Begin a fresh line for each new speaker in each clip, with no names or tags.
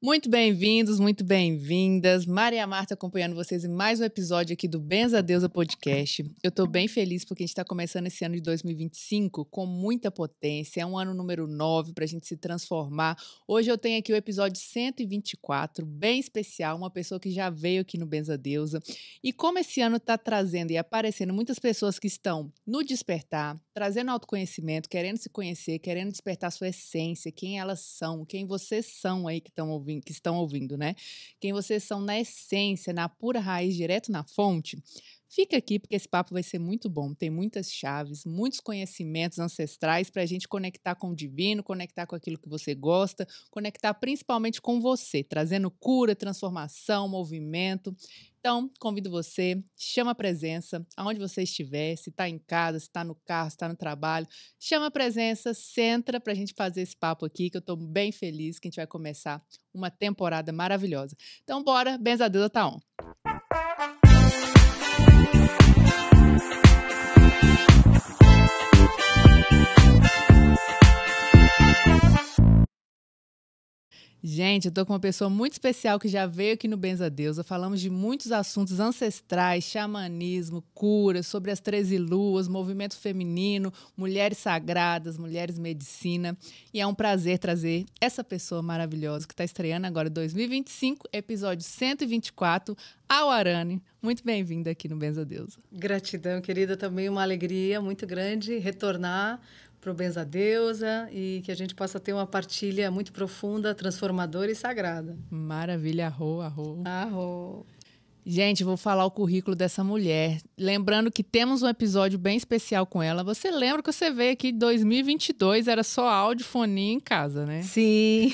Muito bem-vindos, muito bem-vindas. Maria Marta acompanhando vocês em mais um episódio aqui do Benza Deusa Podcast. Eu estou bem feliz porque a gente está começando esse ano de 2025 com muita potência. É um ano número 9 para a gente se transformar. Hoje eu tenho aqui o episódio 124, bem especial, uma pessoa que já veio aqui no Benza Deusa. E como esse ano está trazendo e aparecendo muitas pessoas que estão no despertar, trazendo autoconhecimento, querendo se conhecer, querendo despertar sua essência, quem elas são, quem vocês são aí que estão ouvindo, né? Quem vocês são na essência, na pura raiz, direto na fonte. Fica aqui porque esse papo vai ser muito bom. Tem muitas chaves, muitos conhecimentos ancestrais para a gente conectar com o divino, conectar com aquilo que você gosta, conectar principalmente com você, trazendo cura, transformação, movimento. Então, convido você, chama a presença, aonde você estiver, se está em casa, se está no carro, se está no trabalho, chama a presença, senta para a gente fazer esse papo aqui, que eu estou bem feliz que a gente vai começar uma temporada maravilhosa. Então, bora, Benza Deusa tá on. Gente, eu tô com uma pessoa muito especial que já veio aqui no Benza Deusa. Falamos de muitos assuntos ancestrais, xamanismo, cura, sobre as 13 luas, movimento feminino, mulheres sagradas, mulheres medicina. E é um prazer trazer essa pessoa maravilhosa que está estreando agora em 2025, episódio 124, Awarani. Muito bem-vinda aqui no Benza Deusa.
Gratidão, querida. Também uma alegria muito grande retornar para o Benza Deusa e que a gente possa ter uma partilha muito profunda, transformadora e sagrada.
Maravilha, arro.
Arro.
Gente, vou falar o currículo dessa mulher. Lembrando que temos um episódio bem especial com ela. Você lembra que você veio aqui em 2022, era só áudio, foninho em casa, né?
Sim.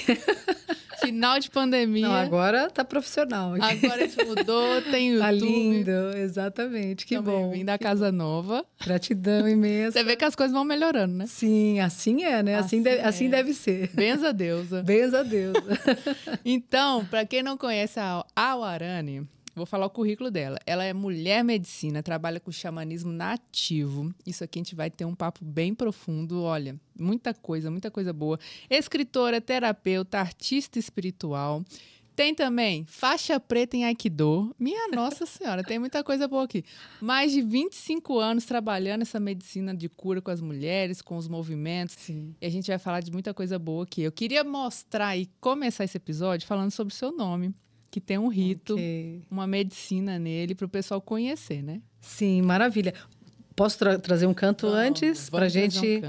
Final de pandemia.
Não, agora tá profissional.
Agora a gente mudou, tem YouTube.
Tá lindo, exatamente. Que bom.
Bem-vindo à casa nova.
Gratidão imensa.
Você vê que as coisas vão melhorando, né?
Sim, assim é, né? Assim deve ser.
Benza Deusa.
Benza Deusa.
Então, para quem não conhece a Awarani, vou falar o currículo dela. Ela é mulher medicina, trabalha com xamanismo nativo. Isso aqui a gente vai ter um papo bem profundo. Olha, muita coisa boa. Escritora, terapeuta, artista espiritual. Tem também faixa preta em Aikido. Minha Nossa Senhora, tem muita coisa boa aqui. Mais de 25 anos trabalhando essa medicina de cura com as mulheres, com os movimentos.
Sim.
E a gente vai falar de muita coisa boa aqui. Eu queria mostrar e começar esse episódio falando sobre o seu nome, que tem um rito, uma medicina nele para o pessoal conhecer, né?
Sim, maravilha. Posso trazer um canto antes para a gente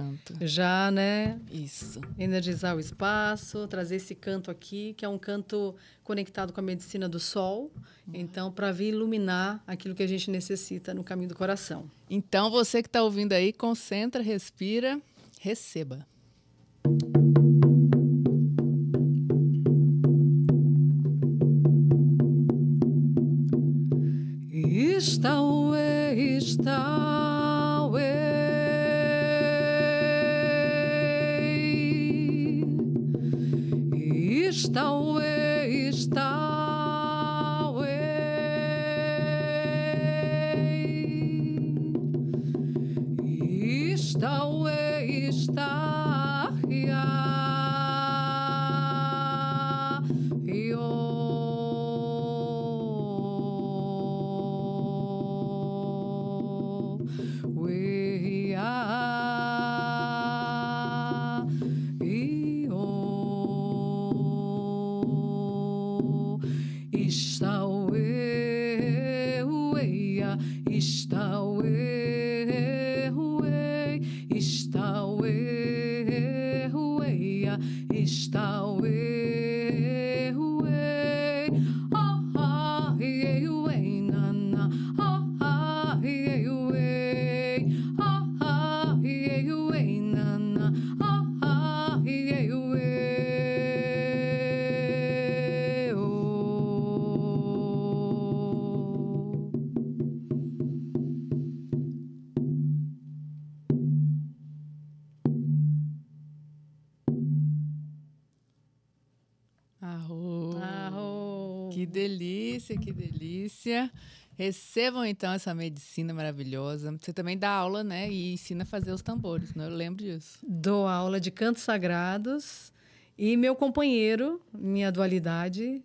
já, né?
Isso.
Energizar o espaço, trazer esse canto aqui, que é um canto conectado com a medicina do sol. Então, para vir iluminar aquilo que a gente necessita no caminho do coração.
Então, você que está ouvindo aí, concentra, respira, receba. Que delícia, que delícia. Recebam, então, essa medicina maravilhosa. Você também dá aula, né? E ensina a fazer os tambores, né? Eu lembro disso.
Dou aula de cantos sagrados E meu companheiro, minha dualidade,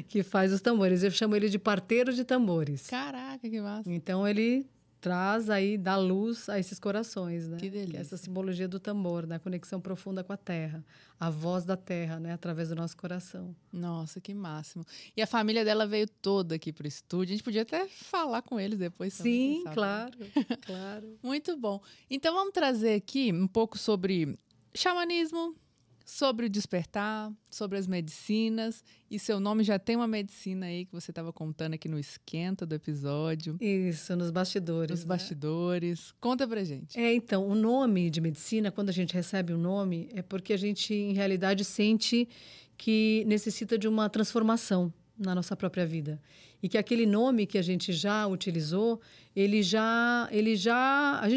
que faz os tambores. Eu chamo ele de parteiro de tambores.
Caraca, que massa.
Então, ele traz aí, dá luz a esses corações, né?
Que delícia.
Que é essa simbologia do tambor, da conexão profunda com a terra. A voz da terra, né? Através do nosso coração.
Nossa, que máximo. E a família dela veio toda aqui pro estúdio. A gente podia até falar com eles depois também.
Sim, claro, claro.
Muito bom. Então, vamos trazer aqui um pouco sobre xamanismo, sobre o despertar, sobre as medicinas. E seu nome já tem uma medicina aí que você estava contando aqui no esquenta do episódio.
Isso, nos bastidores.
Nos bastidores. Conta pra gente.
Então, o nome de medicina, quando a gente recebe um nome, é porque a gente, em realidade, sente que necessita de uma transformação na nossa própria vida. E que aquele nome que a gente já utilizou, a gente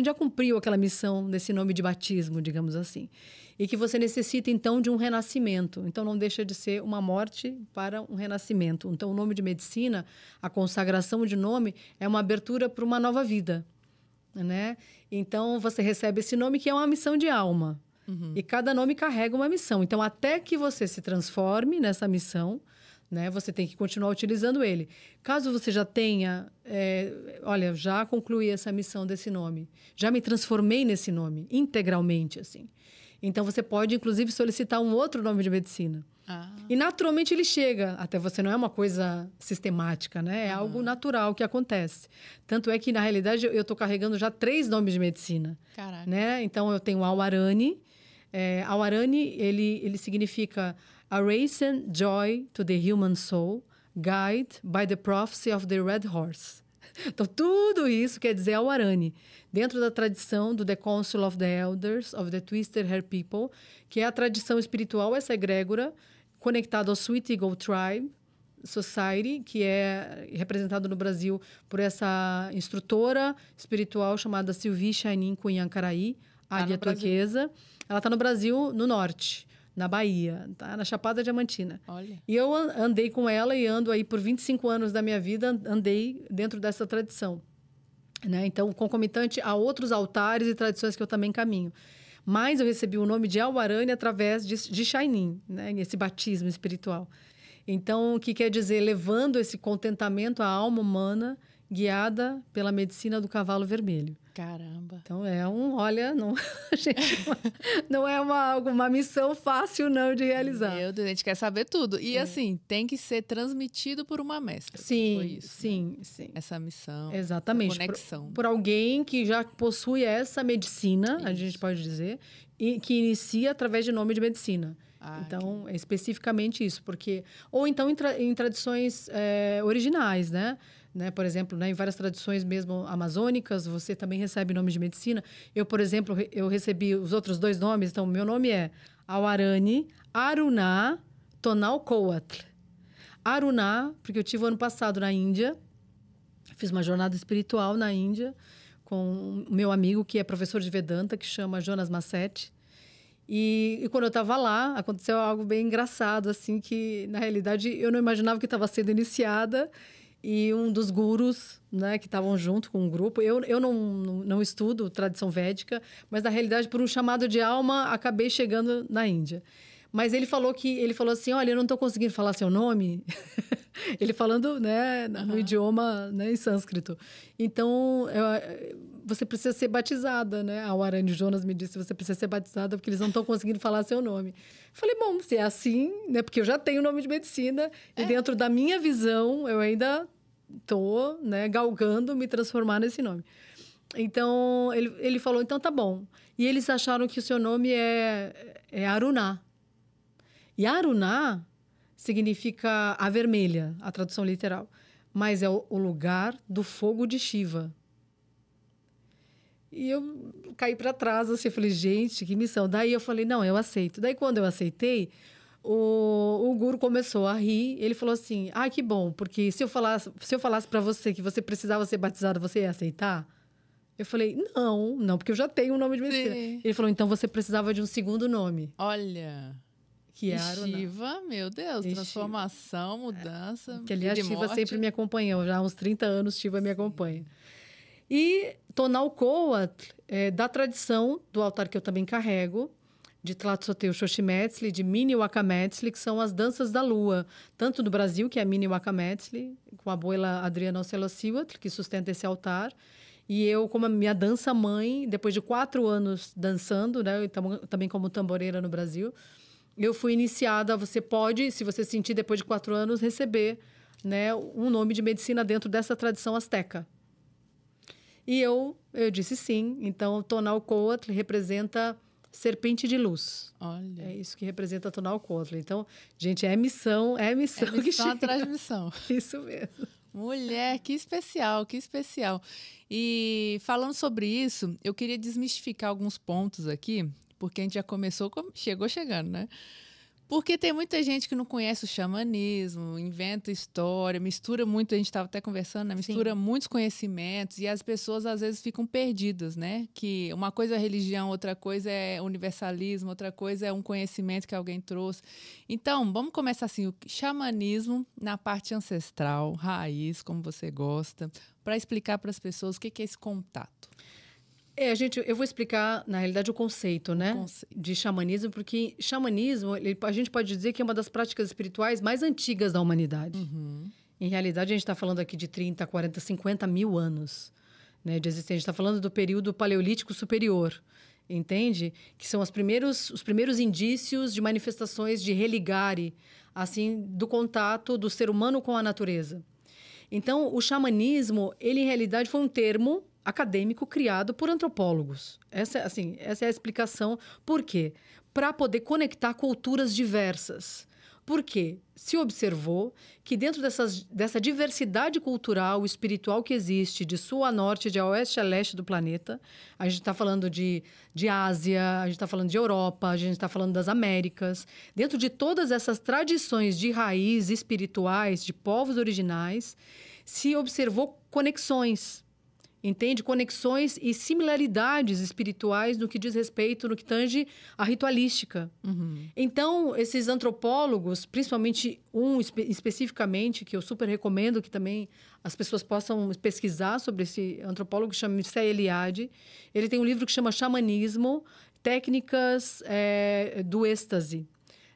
já cumpriu aquela missão desse nome de batismo, digamos assim. E que você necessita, então, de um renascimento. Então, não deixa de ser uma morte para um renascimento. Então, o nome de medicina, a consagração de nome, é uma abertura para uma nova vida, né? Então, você recebe esse nome que é uma missão de alma. E cada nome carrega uma missão. Então, até que você se transforme nessa missão, né, você tem que continuar utilizando ele. Caso você já tenha, olha, já concluí essa missão desse nome, já me transformei nesse nome, integralmente, assim. Então, você pode, inclusive, solicitar um outro nome de medicina. E, naturalmente, ele chega até você. Não é uma coisa sistemática, né? É algo natural que acontece. Tanto é que, na realidade, eu estou carregando já 3 nomes de medicina.
Caraca.
Né? Então, eu tenho o Awarani. Awarani, ele significa A Racing Joy to the Human Soul, Guide by the Prophecy of the Red Horse. Então, tudo isso quer dizer Awarani, dentro da tradição do The Council of the Elders of the Twisted Hair People, que é a tradição espiritual, essa egrégora, conectada ao Sweet Eagle Tribe Society, que é representado no Brasil por essa instrutora espiritual chamada Sylvie Chainin Cunhancaraí, Águia Turquesa. Ela está no Brasil, no norte, na Bahia, tá? Na Chapada Diamantina.
Olha.
E eu andei com ela e ando aí por 25 anos da minha vida, andei dentro dessa tradição. Né? Então, concomitante a outros altares e tradições que eu também caminho. Mas eu recebi o nome de Awarani através de Chainin, né? Esse batismo espiritual. Então, o que quer dizer? Levando esse contentamento à alma humana, guiada pela medicina do cavalo vermelho.
Caramba.
Então, olha, não, gente, não é uma missão fácil, não, de realizar.
Meu Deus, a gente quer saber tudo. E, assim, tem que ser transmitido por uma mestra.
Sim,
foi isso,
sim,
né?
sim.
Essa missão,
exatamente,
essa conexão.
Por alguém que já possui essa medicina, a gente pode dizer, e que inicia através de nome de medicina. Então, é especificamente isso. Ou então em tradições originais, né? Por exemplo, em várias tradições mesmo amazônicas, você também recebe nome de medicina. Eu, por exemplo, eu recebi os outros 2 nomes. Então, meu nome é Awarani Aruná Tonalcoatl. Aruná, porque eu tive o ano passado na Índia. Fiz uma jornada espiritual na Índia com o meu amigo, que é professor de Vedanta, que chama Jonas Massetti. E quando eu estava lá, aconteceu algo bem engraçado, assim, que, na realidade, eu não imaginava que estava sendo iniciada. E um dos gurus, né, que estavam junto com um grupo... Eu não estudo tradição védica, mas, na realidade, por um chamado de alma, acabei chegando na Índia. Mas ele falou assim, olha, eu não estou conseguindo falar seu nome. Ele falando, né, no idioma, né, em sânscrito. Então, você precisa ser batizada, né? A Awarani Jonas me disse, você precisa ser batizada porque eles não estão conseguindo falar seu nome. Falei, bom, se é assim, né? Porque eu já tenho o nome de medicina e dentro da minha visão, eu ainda estou, né, galgando me transformar nesse nome. Então, ele falou, então tá bom. E eles acharam que o seu nome é Aruná. E Aruná significa a vermelha, a tradução literal. Mas é o lugar do fogo de Shiva. E eu caí para trás, assim, eu falei, gente, que missão. Daí eu falei, não, eu aceito. Daí quando eu aceitei, o guru começou a rir. Ele falou assim, que bom, porque se eu falasse para você que você precisava ser batizado, você ia aceitar? Eu falei, não, porque eu já tenho um nome de medicina.
Sim.
Ele falou, então você precisava de um segundo nome.
Olha...
Que é Aruná.
Shiva, meu Deus, transformação, mudança.
Que, aliás, Shiva sempre me acompanhou. Já há uns 30 anos, Shiva me acompanha. E Tonalcoatl, da tradição do altar que eu também carrego, de Tlatzoteu Xochimetzli, de Mini Wakametzli, que são as danças da lua. Tanto no Brasil, que é a Mini Wakametzli, com a abuela Adriana Ocelociuatl, que sustenta esse altar. E eu, como a minha dança-mãe, depois de 4 anos dançando, né, também como tamboreira no Brasil, eu fui iniciada. Você pode, se você sentir depois de 4 anos, receber, né, um nome de medicina dentro dessa tradição asteca. E eu disse sim. Então, Tonalcoatl representa serpente de luz.
Olha.
É isso que representa Tonalcoatl. Então, gente, é missão.
É missão atrás de missão.
Isso mesmo.
Mulher, que especial, que especial. E falando sobre isso, eu queria desmistificar alguns pontos aqui, porque a gente já começou, chegou chegando, né? Porque tem muita gente que não conhece o xamanismo, inventa história, mistura muito, a gente estava até conversando, né? Mistura
Sim.
muitos conhecimentos e as pessoas às vezes ficam perdidas, né? Que uma coisa é religião, outra coisa é universalismo, outra coisa é um conhecimento que alguém trouxe. Então, vamos começar assim, o xamanismo na parte ancestral, raiz, como você gosta, para explicar para as pessoas o que é esse contato.
Eu vou explicar, na realidade, o conceito, né? De xamanismo, porque xamanismo, a gente pode dizer que é uma das práticas espirituais mais antigas da humanidade.
Uhum.
Em realidade, a gente está falando aqui de 30, 40, 50 mil anos, né, de existência. A gente está falando do período paleolítico superior, entende? Que são os primeiros indícios de manifestações de religare, assim, do contato do ser humano com a natureza. Então, o xamanismo, ele, em realidade, foi um termo acadêmico criado por antropólogos. Essa é a explicação. Por quê? Para poder conectar culturas diversas. Por quê? Se observou que dentro dessa diversidade cultural, espiritual que existe, de sul a norte, de oeste a leste do planeta, a gente está falando de Ásia, a gente está falando de Europa, a gente está falando das Américas. Dentro de todas essas tradições de raiz espirituais, de povos originais, se observou conexões. Entende? Conexões e similaridades espirituais no que diz respeito, no que tange a ritualística.
Uhum.
Então, esses antropólogos, principalmente especificamente, que eu super recomendo que também as pessoas possam pesquisar sobre esse antropólogo, que chama Mircea Eliade. Ele tem um livro que chama Xamanismo, Técnicas do Êxtase.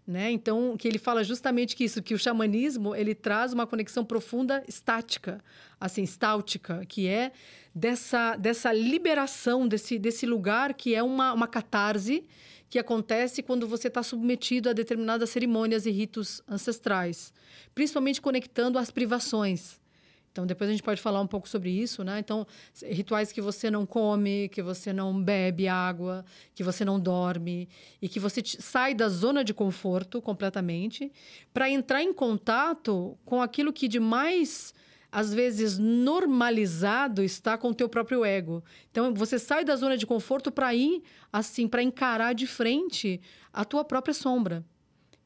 Né? Então, que ele fala justamente que o xamanismo, ele traz uma conexão profunda estática, assim, stáltica, que é dessa liberação, desse lugar que é uma catarse que acontece quando você está submetido a determinadas cerimônias e ritos ancestrais, principalmente conectando as privações. Então, depois a gente pode falar um pouco sobre isso, né? Então, rituais que você não come, que você não bebe água, que você não dorme e que você sai da zona de conforto completamente para entrar em contato com aquilo que de mais, às vezes, normalizado está com o teu próprio ego. Então, você sai da zona de conforto para ir, assim, para encarar de frente a tua própria sombra.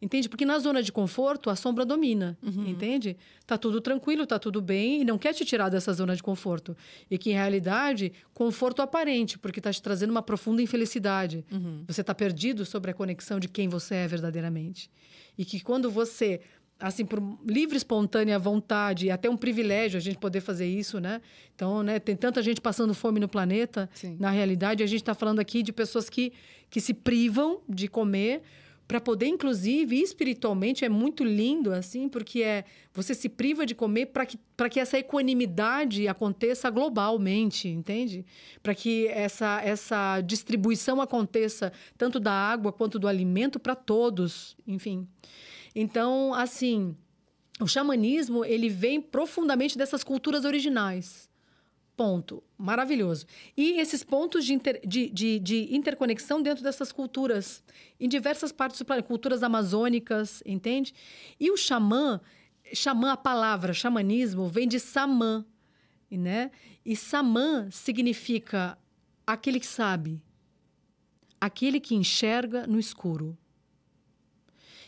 Entende? Porque na zona de conforto, a sombra domina, entende? Tá tudo tranquilo, tá tudo bem e não quer te tirar dessa zona de conforto. E que, em realidade, conforto aparente, porque tá te trazendo uma profunda infelicidade. Você tá perdido sobre a conexão de quem você é verdadeiramente. E que quando você, assim, por livre, espontânea vontade, e até um privilégio a gente poder fazer isso, né? Então, né, tem tanta gente passando fome no planeta.
Sim.
Na realidade, a gente tá falando aqui de pessoas que se privam de comer para poder, inclusive, espiritualmente, é muito lindo, assim, porque você se priva de comer para que essa equanimidade aconteça globalmente, entende? Para que essa distribuição aconteça tanto da água quanto do alimento para todos, enfim. Então, assim, o xamanismo, ele vem profundamente dessas culturas originais. Ponto. Maravilhoso. E esses pontos de interconexão dentro dessas culturas, em diversas partes do planeta, culturas amazônicas, entende? E o xamã, a palavra xamanismo vem de samã, né? E samã significa aquele que sabe, aquele que enxerga no escuro.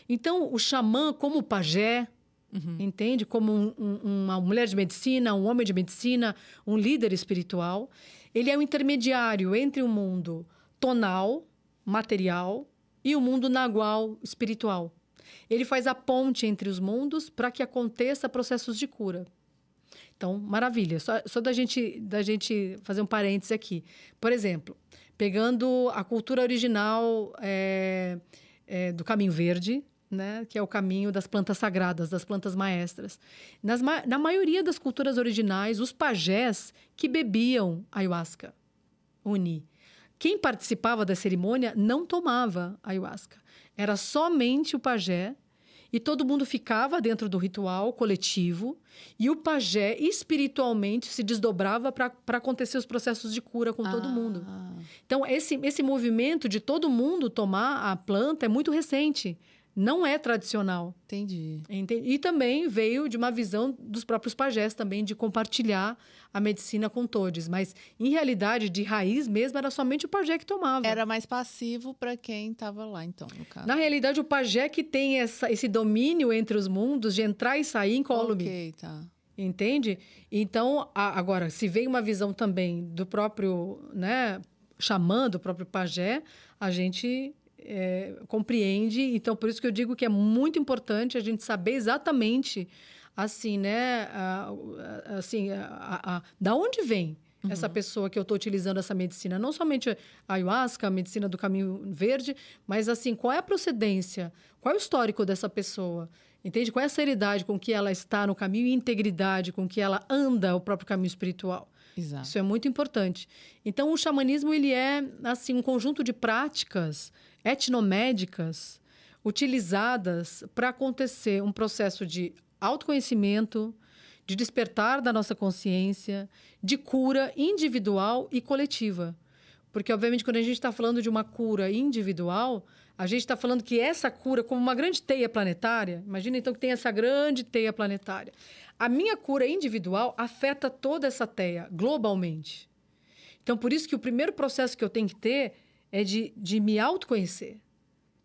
Então, o xamã, como o pajé, entende? Como uma mulher de medicina, um homem de medicina, um líder espiritual. Ele é o intermediário entre o mundo tonal, material, e o mundo nagual, espiritual. Ele faz a ponte entre os mundos para que aconteça processos de cura. Então, maravilha. Só da gente fazer um parêntese aqui. Por exemplo, pegando a cultura original do caminho verde, né? Que é o caminho das plantas sagradas, das plantas maestras. Na maioria das culturas originais, os pajés que bebiam ayahuasca, uni. Quem participava da cerimônia não tomava ayahuasca. Era somente o pajé e todo mundo ficava dentro do ritual coletivo e o pajé espiritualmente se desdobrava para acontecer os processos de cura com todo mundo. Então, esse movimento de todo mundo tomar a planta é muito recente. Não é tradicional.
Entendi.
E também veio de uma visão dos próprios pajés também de compartilhar a medicina com todos. Mas, em realidade, de raiz mesmo, era somente o pajé que tomava.
Era mais passivo para quem estava lá, então, no caso.
Na realidade, o pajé que tem esse domínio entre os mundos de entrar e sair incólume.
Ok, tá.
Entende? Então, agora, se vem uma visão também do próprio, né, xamã, do próprio pajé, a gente... compreende, então por isso que eu digo que é muito importante a gente saber exatamente assim, né, da onde vem essa pessoa que eu estou utilizando essa medicina, não somente a ayahuasca, a medicina do caminho verde, mas assim, qual é a procedência, qual é o histórico dessa pessoa, entende? Qual é a seriedade com que ela está no caminho e integridade com que ela anda o próprio caminho espiritual.
Exato.
Isso é muito importante. Então, o xamanismo, ele é assim, um conjunto de práticas etnomédicas utilizadas para acontecer um processo de autoconhecimento, de despertar da nossa consciência, de cura individual e coletiva. Porque, obviamente, quando a gente está falando de uma cura individual, a gente está falando que essa cura, como uma grande teia planetária, imagina então que tem essa grande teia planetária. A minha cura individual afeta toda essa teia, globalmente. Então, por isso que o primeiro processo que eu tenho que ter é de me autoconhecer.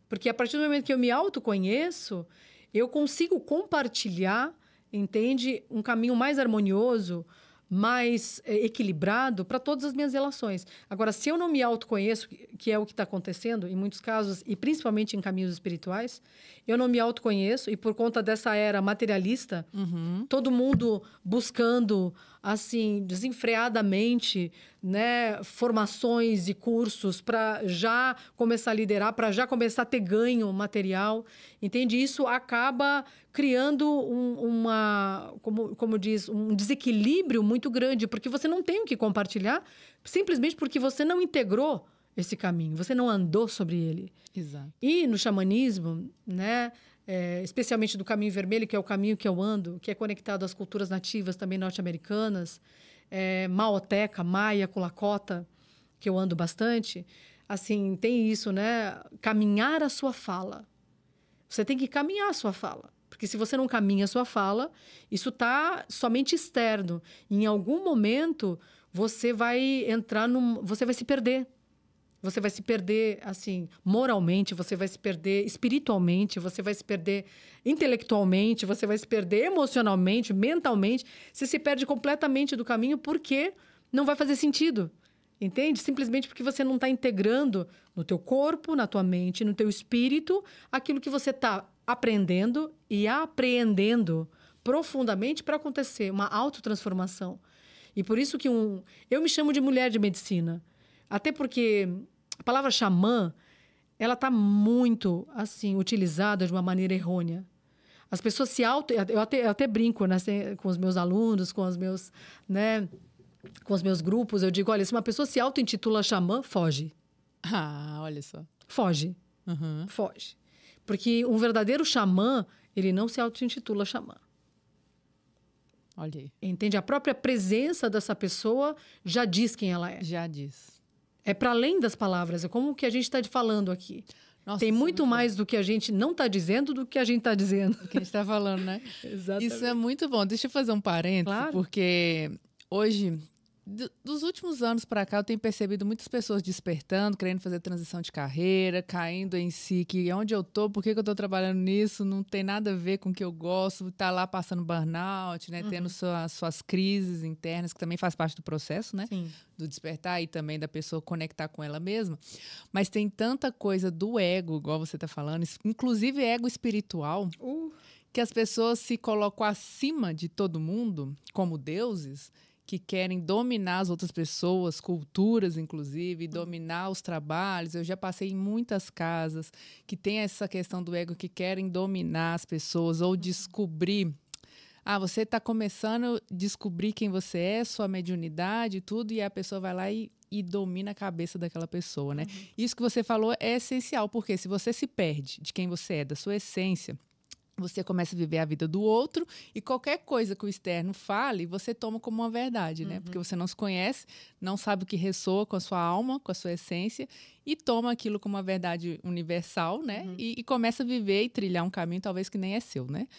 Porque a partir do momento que eu me autoconheço, eu consigo compartilhar, entende? Um caminho mais harmonioso, mais equilibrado para todas as minhas relações. Agora, se eu não me autoconheço, que é o que está acontecendo em muitos casos, e principalmente em caminhos espirituais, eu não me autoconheço e por conta dessa era materialista, todo mundo buscando, assim, desenfreadamente, né, formações e cursos para já começar a liderar, para já começar a ter ganho material, entende? Isso acaba criando como diz, um desequilíbrio muito grande, porque você não tem o que compartilhar, simplesmente porque você não integrou esse caminho, você não andou sobre ele.
Exato.
E no xamanismo, né, especialmente do caminho vermelho, que é o caminho que eu ando, que é conectado às culturas nativas também norte-americanas, maoteca, maia, culacota, que eu ando bastante, assim, tem isso, né? Caminhar a sua fala. Você tem que caminhar a sua fala. Porque se você não caminha a sua fala, isso está somente externo. Em algum momento, você vai você vai se perder. Você vai se perder, assim, moralmente, você vai se perder espiritualmente, você vai se perder intelectualmente, você vai se perder emocionalmente, mentalmente. Você se perde completamente do caminho porque não vai fazer sentido. Entende? Simplesmente porque você não está integrando no teu corpo, na tua mente, no teu espírito, aquilo que você está aprendendo e apreendendo profundamente para acontecer uma autotransformação. E por isso que eu me chamo de mulher de medicina. Até porque a palavra xamã, ela está muito, assim, utilizada de uma maneira errônea. As pessoas eu até brinco, né, com os meus alunos, com os meus, né, com os meus grupos. Eu digo, olha, se uma pessoa se auto-intitula xamã, foge.
Ah, olha só.
Foge. Foge. Porque um verdadeiro xamã, ele não se auto-intitula xamã.
Olha aí.
Entende? A própria presença dessa pessoa já diz quem ela é.
Já diz.
É para além das palavras, é como o que a gente está falando aqui.
Nossa,
tem muito mais do que a gente não está dizendo do que a gente está dizendo.
Do que a gente está falando, né?
Exatamente.
Isso é muito bom. Deixa eu fazer um parênteses,
Claro.
Porque hoje, dos últimos anos para cá, eu tenho percebido muitas pessoas despertando, querendo fazer transição de carreira, caindo em si, que onde eu tô, por que eu tô trabalhando nisso, não tem nada a ver com o que eu gosto, tá lá passando burnout, né? Tendo suas crises internas, que também faz parte do processo, né?
Sim.
Do despertar e também da pessoa conectar com ela mesma. Mas tem tanta coisa do ego, igual você tá falando, inclusive ego espiritual, que as pessoas se colocam acima de todo mundo, como deuses, que querem dominar as outras pessoas, culturas, inclusive, dominar os trabalhos. Eu já passei em muitas casas que tem essa questão do ego, que querem dominar as pessoas ou descobrir. Você está começando a descobrir quem você é, sua mediunidade e tudo, e a pessoa vai lá e domina a cabeça daquela pessoa, né? Isso que você falou é essencial, porque se você se perde de quem você é, da sua essência, você começa a viver a vida do outro e qualquer coisa que o externo fale, você toma como uma verdade, né? Porque você não se conhece, não sabe o que ressoa com a sua alma, com a sua essência e toma aquilo como uma verdade universal, né? E começa a viver e trilhar um caminho talvez que nem é seu, né?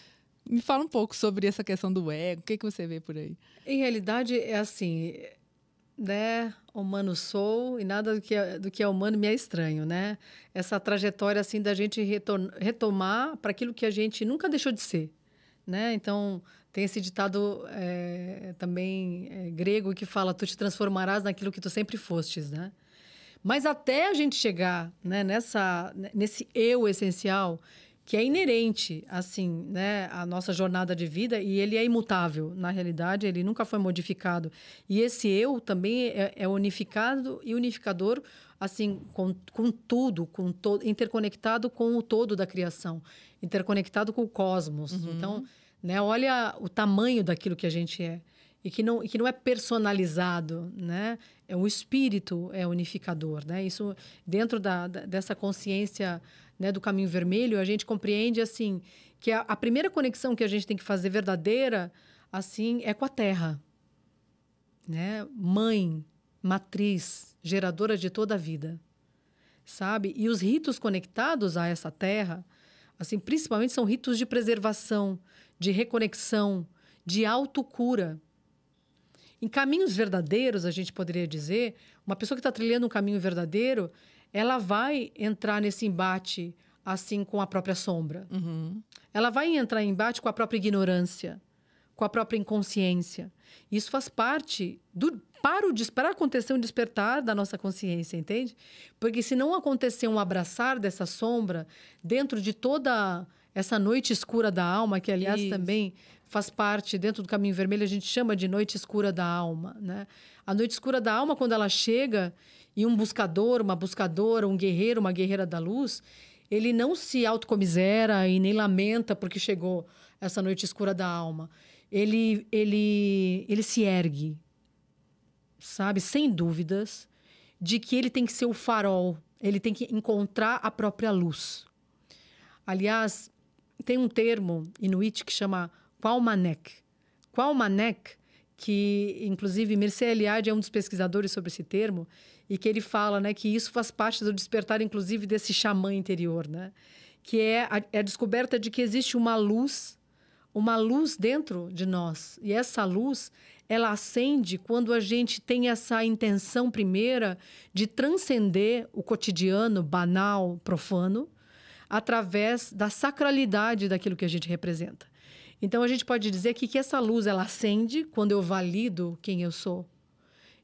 Me fala um pouco sobre essa questão do ego, o que você vê por aí?
Em realidade, é assim, né? Humano sou e nada do que é humano me é estranho, né? Essa trajetória, assim, da gente retomar para aquilo que a gente nunca deixou de ser, né? Então, tem esse ditado também grego que fala, tu te transformarás naquilo que tu sempre fostes, né? Mas até a gente chegar, né, nesse eu essencial, que é inerente, assim, né, à nossa jornada de vida, e ele é imutável. Na realidade, ele nunca foi modificado. E esse eu também é unificado e unificador, assim, com tudo, interconectado com o todo da criação, interconectado com o cosmos. Então, né, olha o tamanho daquilo que a gente é. E que não é personalizado, né? O espírito é unificador, né? Isso, dentro dessa consciência, né, do caminho vermelho, a gente compreende, assim, que a primeira conexão que a gente tem que fazer verdadeira, assim, é com a Terra, né? Mãe, matriz, geradora de toda a vida, sabe? E os ritos conectados a essa Terra, assim, principalmente são ritos de preservação, de reconexão, de autocura. Em caminhos verdadeiros, a gente poderia dizer, uma pessoa que está trilhando um caminho verdadeiro, ela vai entrar nesse embate, assim, com a própria sombra. Ela vai entrar em embate com a própria ignorância, com a própria inconsciência. Isso faz parte para acontecer um despertar da nossa consciência, entende? Porque se não acontecer um abraçar dessa sombra dentro de toda essa noite escura da alma, que, aliás, também faz parte, dentro do caminho vermelho, a gente chama de noite escura da alma, né? A noite escura da alma, quando ela chega, e um buscador, uma buscadora, um guerreiro, uma guerreira da luz, ele não se autocomisera e nem lamenta porque chegou essa noite escura da alma. Ele se ergue, sabe, sem dúvidas, de que ele tem que ser o farol, ele tem que encontrar a própria luz. Aliás, tem um termo inuit que chama Qualmanek. Qualmanek, que, inclusive, Mircea Eliade é um dos pesquisadores sobre esse termo, e que ele fala, né, que isso faz parte do despertar, inclusive, desse xamã interior, né? Que é a descoberta de que existe uma luz dentro de nós. E essa luz, ela acende quando a gente tem essa intenção primeira de transcender o cotidiano, banal, profano, através da sacralidade daquilo que a gente representa. Então, a gente pode dizer que essa luz, ela acende quando eu valido quem eu sou.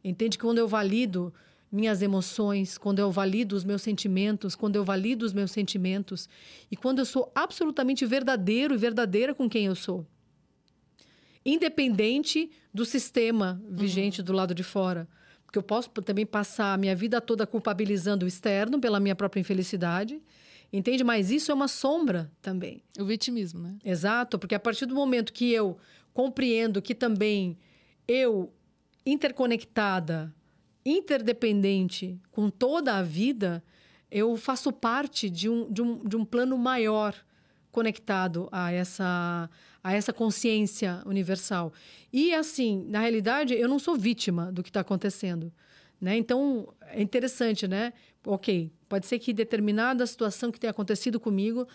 Entende? Quando eu valido minhas emoções, quando eu valido os meus sentimentos, quando eu valido os meus sentimentos e quando eu sou absolutamente verdadeiro e verdadeira com quem eu sou. Independente do sistema vigente do lado de fora. Porque eu posso também passar a minha vida toda culpabilizando o externo pela minha própria infelicidade. Entende? Mas isso é uma sombra também.
O vitimismo, né?
Exato, porque a partir do momento que eu compreendo que também eu, interconectada, interdependente com toda a vida, eu faço parte de um plano maior conectado a essa consciência universal. E, assim, na realidade, eu não sou vítima do que está acontecendo, né? Então, é interessante, né? Ok, pode ser que determinada situação que tenha acontecido comigo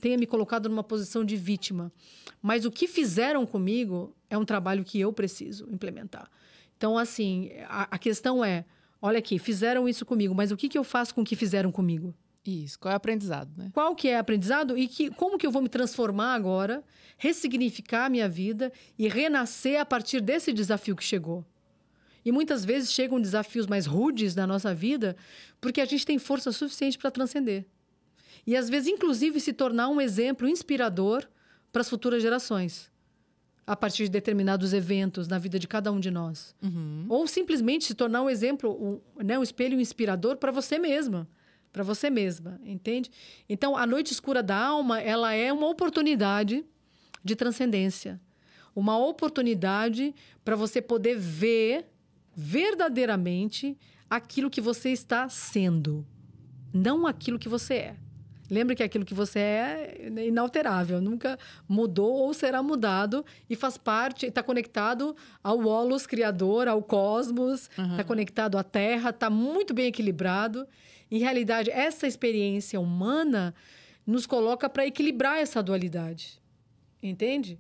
tenha me colocado numa posição de vítima. Mas o que fizeram comigo é um trabalho que eu preciso implementar. Então, assim, a questão é, olha aqui, fizeram isso comigo, mas o que eu faço com o que fizeram comigo?
Isso, qual é o aprendizado, né?
Qual que é o aprendizado e como que eu vou me transformar agora, ressignificar a minha vida e renascer a partir desse desafio que chegou? E muitas vezes chegam desafios mais rudes na nossa vida porque a gente tem força suficiente para transcender. E, às vezes, inclusive, se tornar um exemplo inspirador para as futuras gerações. a partir de determinados eventos na vida de cada um de nós. Ou simplesmente se tornar um exemplo, um espelho inspirador para você mesma. Para você mesma, entende? Então, a noite escura da alma, ela é uma oportunidade de transcendência. Uma oportunidade para você poder ver verdadeiramente aquilo que você está sendo. Não aquilo que você é. Lembra que aquilo que você é inalterável, nunca mudou ou será mudado e faz parte, está conectado ao holos criador, ao cosmos, está conectado à Terra, está muito bem equilibrado. Em realidade, essa experiência humana nos coloca para equilibrar essa dualidade, entende?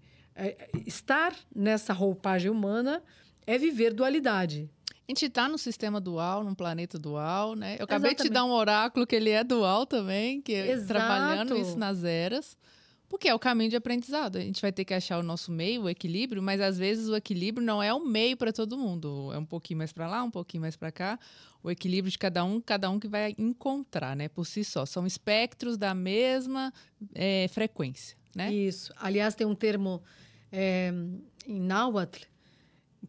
Estar nessa roupagem humana é viver dualidade.
A gente está no sistema dual, num planeta dual, né? Eu acabei de te dar um oráculo que ele é dual também, que é trabalhando isso nas eras, porque é o caminho de aprendizado. A gente vai ter que achar o nosso meio, o equilíbrio, mas às vezes o equilíbrio não é o meio para todo mundo. É um pouquinho mais para lá, um pouquinho mais para cá. O equilíbrio de cada um que vai encontrar, né? Por si só. São espectros da mesma frequência, né?
Isso. Aliás, tem um termo em náhuatl,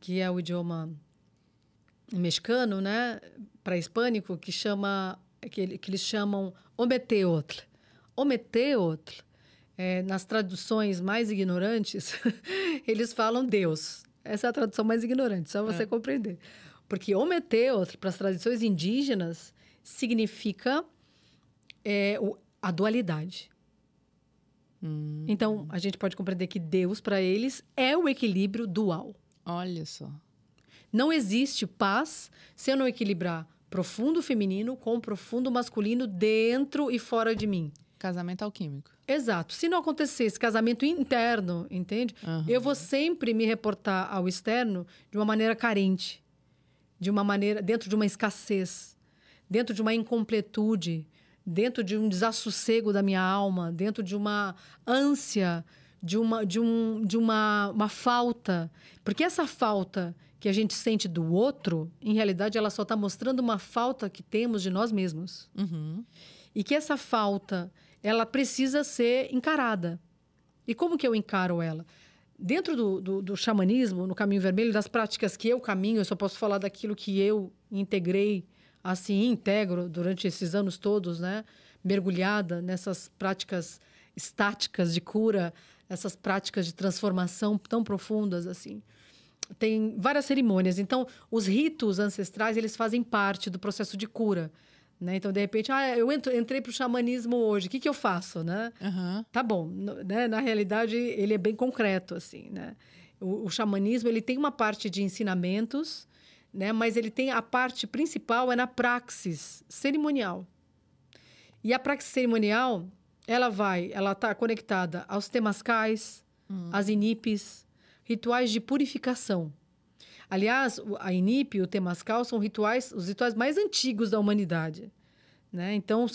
que é o idioma mexicano, né, para hispânico, que eles chamam Ometeotl. Ometeotl, nas traduções mais ignorantes, eles falam Deus. Essa é a tradução mais ignorante, só você compreender. Porque Ometeotl, para as tradições indígenas, significa a dualidade. Então, a gente pode compreender que Deus, para eles, é o equilíbrio dual.
Olha só.
Não existe paz se eu não equilibrar profundo feminino com profundo masculino dentro e fora de mim.
Casamento alquímico.
Exato. Se não acontecer esse casamento interno, entende? Eu vou sempre me reportar ao externo de uma maneira carente, de uma maneira dentro de uma escassez, dentro de uma incompletude, dentro de um desassossego da minha alma, dentro de uma ânsia, de uma falta. Porque essa falta que a gente sente do outro, em realidade, ela só está mostrando uma falta que temos de nós mesmos. E que essa falta, ela precisa ser encarada. E como que eu encaro ela? Dentro do xamanismo, no Caminho Vermelho, das práticas que eu caminho, eu só posso falar daquilo que eu integrei, assim, integro durante esses anos todos, né? Mergulhada nessas práticas estáticas de cura, essas práticas de transformação tão profundas, assim. Tem várias cerimônias. Então, os ritos ancestrais, eles fazem parte do processo de cura, né? Então, de repente, eu entrei para o xamanismo hoje, o que eu faço, né? Tá bom, né? Na realidade, ele é bem concreto, assim, né? O xamanismo, ele tem uma parte de ensinamentos, né? Mas ele tem a parte principal é na praxis cerimonial. E a praxis cerimonial, ela está conectada aos temascais, às inipes, rituais de purificação. Aliás, a inipe e o temascal são os rituais mais antigos da humanidade, né? Então,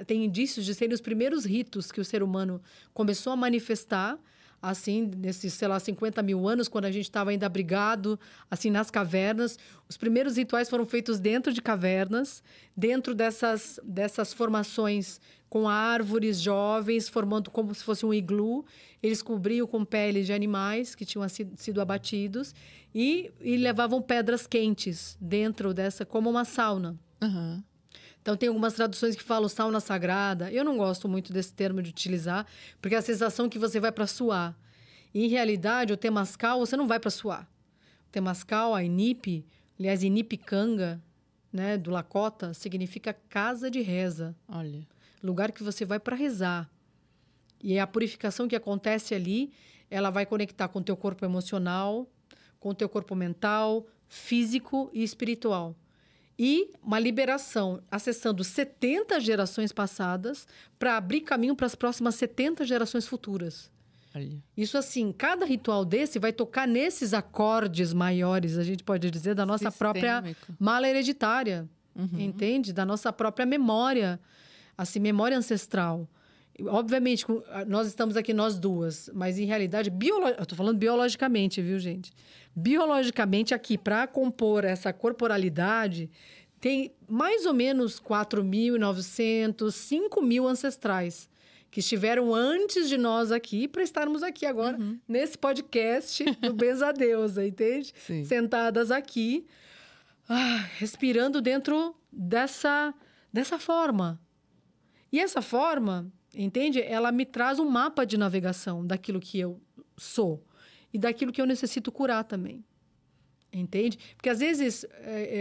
tem indícios de serem os primeiros ritos que o ser humano começou a manifestar, assim, nesses, 50 mil anos, quando a gente estava ainda abrigado, assim, nas cavernas. Os primeiros rituais foram feitos dentro de cavernas, dentro dessas formações com árvores jovens, formando como se fosse um iglu. Eles cobriam com peles de animais que tinham sido abatidos e levavam pedras quentes dentro dessa, como uma sauna. Então, tem algumas traduções que falam sauna sagrada. Eu não gosto muito desse termo de utilizar, porque é a sensação que você vai para suar. E, em realidade, o temascal, você não vai para suar. O temascal, a inipe, aliás, inipicanga, né, do Lakota, significa casa de reza.
Olha.
Lugar que você vai para rezar. E a purificação que acontece ali, ela vai conectar com o teu corpo emocional, com o teu corpo mental, físico e espiritual. E uma liberação, acessando 70 gerações passadas para abrir caminho para as próximas 70 gerações futuras.
Olha.
Isso assim, cada ritual desse vai tocar nesses acordes maiores, a gente pode dizer, da nossa própria mala hereditária, entende? Da nossa própria memória, assim, memória ancestral. Obviamente, nós estamos aqui nós duas, mas em realidade, eu estou falando biologicamente, viu, gente? Biologicamente, aqui, para compor essa corporalidade, tem mais ou menos 4.900, 5.000 ancestrais que estiveram antes de nós aqui para estarmos aqui agora, nesse podcast do Benza Deusa, entende?
Sim.
Sentadas aqui, respirando dentro dessa forma. E essa forma, entende? Ela me traz um mapa de navegação daquilo que eu sou e daquilo que eu necessito curar também. Entende? Porque às vezes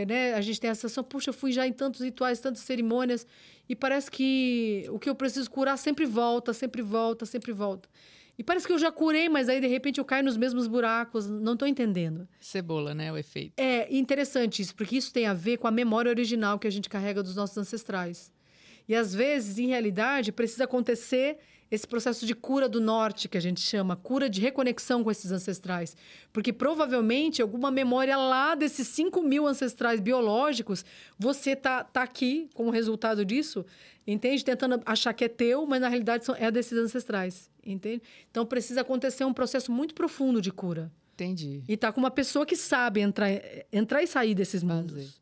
né, a gente tem a sensação, puxa, eu fui já em tantos rituais, tantas cerimônias, e parece que o que eu preciso curar sempre volta, sempre volta, sempre volta. E parece que eu já curei, mas aí de repente eu caio nos mesmos buracos, não estou entendendo.
Cebola, né? O efeito.
É interessante isso, porque isso tem a ver com a memória original que a gente carrega dos nossos ancestrais. E às vezes, em realidade, precisa acontecer esse processo de cura do norte, que a gente chama, cura de reconexão com esses ancestrais. Porque provavelmente alguma memória lá desses 5.000 ancestrais biológicos, você tá aqui como resultado disso, entende? Tentando achar que é teu, mas na realidade é desses ancestrais, entende? Então precisa acontecer um processo muito profundo de cura.
Entendi.
E tá com uma pessoa que sabe entrar e sair desses mundos.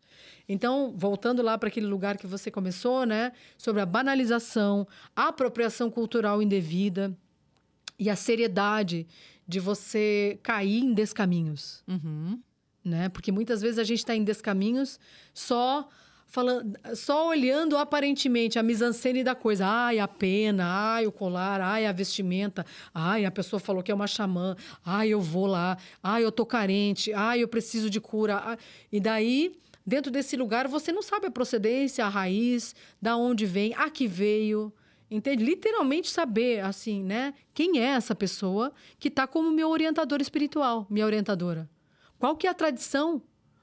Então, voltando lá para aquele lugar que você começou, né? Sobre a banalização, a apropriação cultural indevida e a seriedade de você cair em descaminhos. Né? Porque muitas vezes a gente está em descaminhos só olhando aparentemente a mise-en-scène da coisa. Ai, a pena, ai, o colar, ai, a vestimenta, ai, a pessoa falou que é uma xamã, ai, eu vou lá, ai, eu tô carente, ai, eu preciso de cura. Ai. E daí, dentro desse lugar, você não sabe a procedência, a raiz, da onde vem, a que veio, entende? Literalmente saber, assim, né? Quem é essa pessoa que está como meu orientador espiritual, minha orientadora. Qual que é a tradição?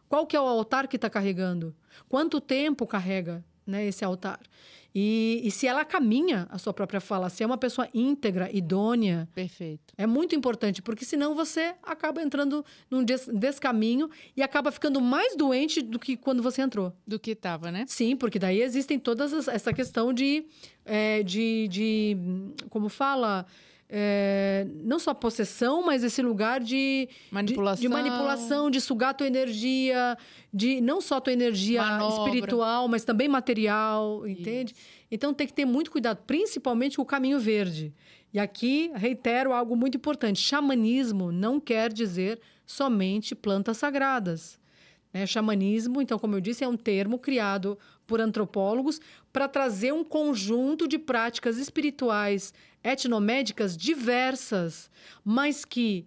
Qual que é o altar que está carregando? Quanto tempo carrega, né, esse altar? E se ela caminha a sua própria fala, se é uma pessoa íntegra, idônea...
Perfeito.
É muito importante, porque senão você acaba entrando num descaminho e acaba ficando mais doente do que quando você entrou.
Do que estava, né?
Sim, porque daí existem essa questão de como fala... não só possessão, mas esse lugar de manipulação, de sugar a tua energia, de não só a tua energia espiritual, mas também material, entende? Isso. Então tem que ter muito cuidado, principalmente com o caminho verde. E aqui, reitero algo muito importante: xamanismo não quer dizer somente plantas sagradas. Né? Xamanismo, então, como eu disse, é um termo criado por antropólogos para trazer um conjunto de práticas espirituais etnomédicas diversas, mas que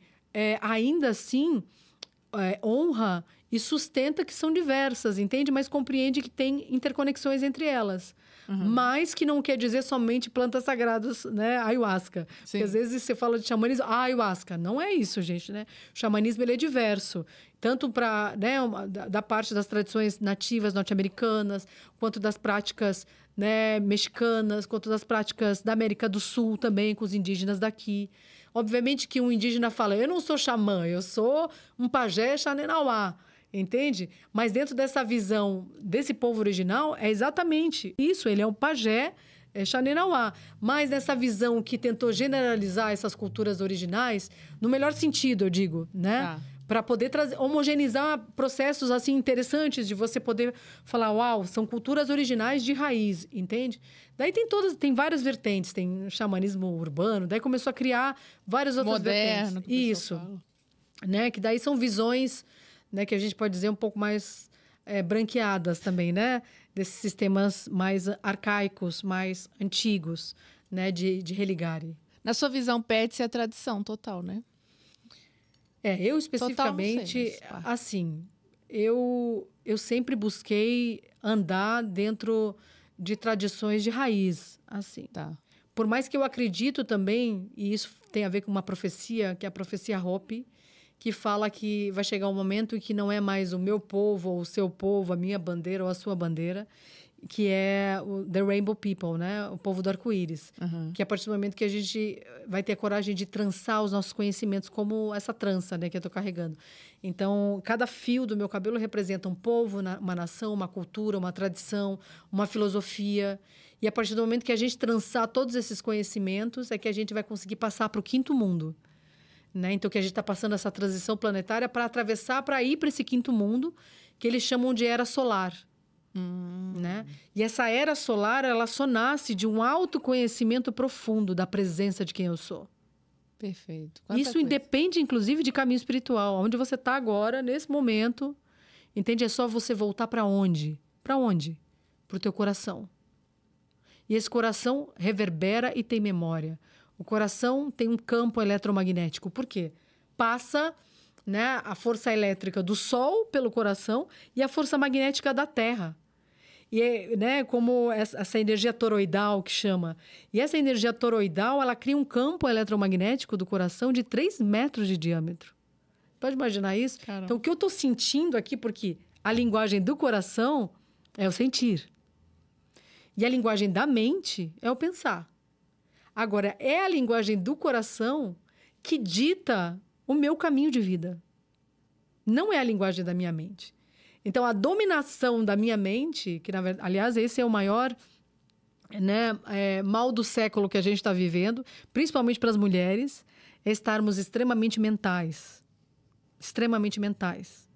ainda assim honra e sustenta que são diversas, entende? Mas compreende que tem interconexões entre elas. Mas que não quer dizer somente plantas sagradas, né? Ayahuasca. Porque às vezes você fala de xamanismo, ayahuasca. Não é isso, gente, né? O xamanismo, ele é diverso. Tanto para, né, da parte das tradições nativas norte-americanas, quanto das práticas, né, mexicanas, quanto das práticas da América do Sul também, com os indígenas daqui. Obviamente que um indígena fala, eu não sou xamã, eu sou um pajé xanenauá. Entende? Mas dentro dessa visão desse povo original, é exatamente isso. Ele é um pajé xanenauá. Mas nessa visão que tentou generalizar essas culturas originais, no melhor sentido, eu digo, né? Para poder homogeneizar processos assim interessantes de você poder falar, uau, são culturas originais de raiz, entende? Daí tem várias vertentes, tem xamanismo urbano, daí começou a criar várias outras
moderno,
vertentes. Isso, né? Que daí são visões, né, que a gente pode dizer um pouco mais branqueadas também, né? Desses sistemas mais arcaicos, mais antigos, né? De religare.
Na sua visão, perde-se a tradição total, né?
Eu especificamente,
total, não sei,
assim, eu sempre busquei andar dentro de tradições de raiz, assim.
Tá.
Por mais que eu acredito também, e isso tem a ver com uma profecia, que é a profecia Hopi, que fala que vai chegar um momento em que não é mais o meu povo ou o seu povo, a minha bandeira ou a sua bandeira, que é o The Rainbow People, né? O povo do arco-íris. Que a partir do momento que a gente vai ter a coragem de trançar os nossos conhecimentos como essa trança, né? Que eu estou carregando. Então, cada fio do meu cabelo representa um povo, uma nação, uma cultura, uma tradição, uma filosofia. E a partir do momento que a gente trançar todos esses conhecimentos, é que a gente vai conseguir passar para o quinto mundo. Né? Então, que a gente está passando essa transição planetária para atravessar, para ir para esse quinto mundo, que eles chamam de era solar. Né? E essa era solar, ela só nasce de um autoconhecimento profundo da presença de quem eu sou.
Perfeito.
Isso independe, inclusive, de caminho espiritual. Onde você está agora, nesse momento, entende? É só você voltar para onde? Para onde? Para o teu coração. E esse coração reverbera e tem memória. O coração tem um campo eletromagnético. Por quê? Passa, né, a força elétrica do Sol pelo coração e a força magnética da Terra. E, né, como essa energia toroidal que chama. E essa energia toroidal, ela cria um campo eletromagnético do coração de 3 metros de diâmetro. Pode imaginar isso?
Caramba.
Então, o que eu estou sentindo aqui, porque a linguagem do coração é o sentir. E a linguagem da mente é o pensar. Agora, é a linguagem do coração que dita o meu caminho de vida. Não é a linguagem da minha mente. Então, a dominação da minha mente, que, aliás, esse é o maior, né, mal do século que a gente está vivendo, principalmente para as mulheres, é estarmos extremamente mentais. Extremamente mentais.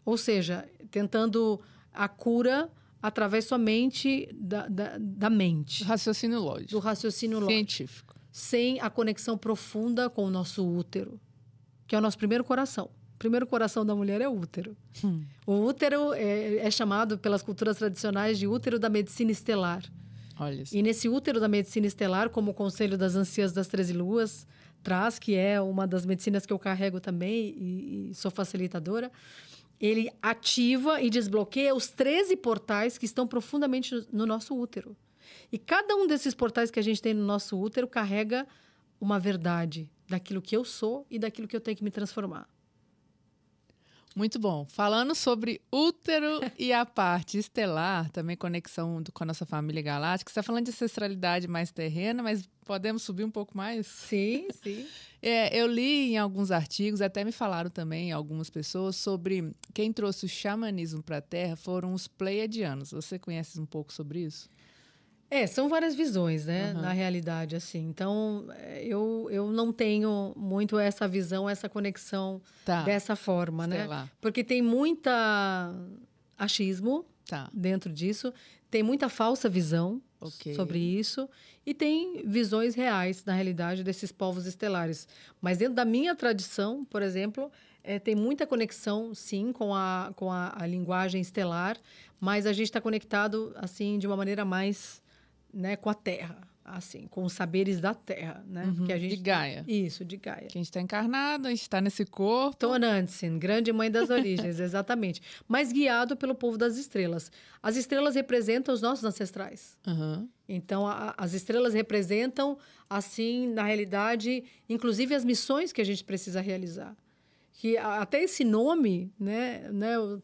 Ou seja, tentando a cura através somente da mente.
Raciocínio lógico.
Do raciocínio lógico.
Científico.
Sem a conexão profunda com o nosso útero, que é o nosso primeiro coração. O primeiro coração da mulher é o útero. O útero é chamado pelas culturas tradicionais de útero da medicina estelar.
Olha isso.
E nesse útero da medicina estelar, como o Conselho das Anciãs das 13 Luas traz, que é uma das medicinas que eu carrego também e sou facilitadora, ele ativa e desbloqueia os 13 portais que estão profundamente no nosso útero. E cada um desses portais que a gente tem no nosso útero carrega uma verdade daquilo que eu sou e daquilo que eu tenho que me transformar.
Muito bom. Falando sobre útero e a parte estelar, também conexão com a nossa família galáctica. Você está falando de ancestralidade mais terrena, mas podemos subir um pouco mais?
Sim, sim.
Eu li em alguns artigos, até me falaram também algumas pessoas, sobre quem trouxe o xamanismo para a Terra foram os pleiadianos. Você conhece um pouco sobre isso?
São várias visões, né? Na realidade, assim. Então, eu não tenho muito essa visão, essa conexão dessa forma,
estelar,
né? Porque tem muita achismo dentro disso, tem muita falsa visão sobre isso e tem visões reais, na realidade, desses povos estelares. Mas dentro da minha tradição, por exemplo, tem muita conexão, sim, com a linguagem estelar, mas a gente está conectado, assim, de uma maneira mais... né, com a Terra, assim, com os saberes da Terra, né?
Porque a gente, de Gaia.
Isso, de Gaia.
Que a gente está encarnado, a gente está nesse corpo.
Tonantzin, grande mãe das origens, exatamente. Mas guiado pelo povo das estrelas. As estrelas representam os nossos ancestrais. Então, as estrelas representam, assim, na realidade, inclusive as missões que a gente precisa realizar. Que até esse nome, né,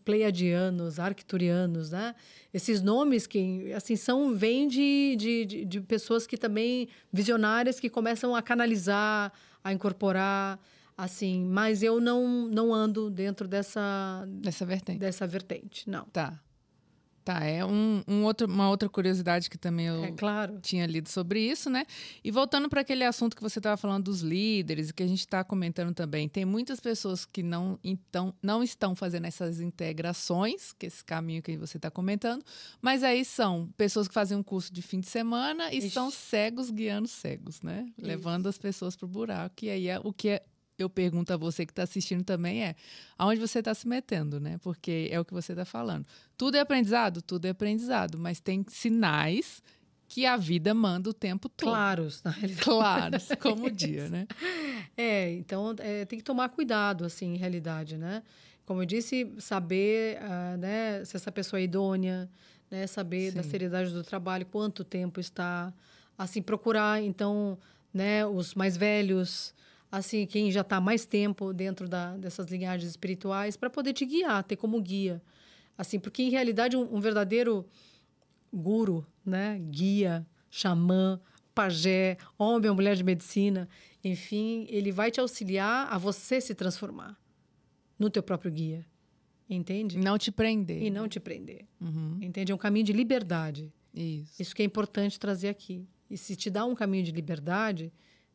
pleiadianos, arcturianos, né, esses nomes que assim vêm de pessoas que também visionárias que começam a canalizar, a incorporar, assim, mas eu não ando dentro dessa vertente, não.
É uma outra curiosidade que também eu tinha lido sobre isso, né? E voltando para aquele assunto que você estava falando dos líderes, que a gente está comentando também, tem muitas pessoas que não estão fazendo essas integrações, que esse caminho que você está comentando, mas aí são pessoas que fazem um curso de fim de semana e são cegos guiando cegos, né? Isso. Levando as pessoas para o buraco. E aí o que eu pergunto a você que está assistindo também aonde você está se metendo, né? Porque é o que você está falando. Tudo é aprendizado? Tudo é aprendizado, mas tem sinais que a vida manda o tempo todo.
Claros, na realidade.
Claros, como o dia, né?
Então tem que tomar cuidado, assim, em realidade, né? Como eu disse, saber né, se essa pessoa é idônea, né? Saber da seriedade do trabalho, quanto tempo está, assim, procurar, então, né, os mais velhos, assim, quem já está há mais tempo dentro dessas linhagens espirituais, para poder te guiar, ter como guia. Assim, porque, em realidade, um verdadeiro guru, né? Guia, xamã, pajé, homem ou mulher de medicina, enfim, ele vai te auxiliar a você se transformar no teu próprio guia. Entende?
Não te prender.
E não te prender. Entende? É um caminho de liberdade. Isso que é importante trazer aqui. E se te dá um caminho de liberdade,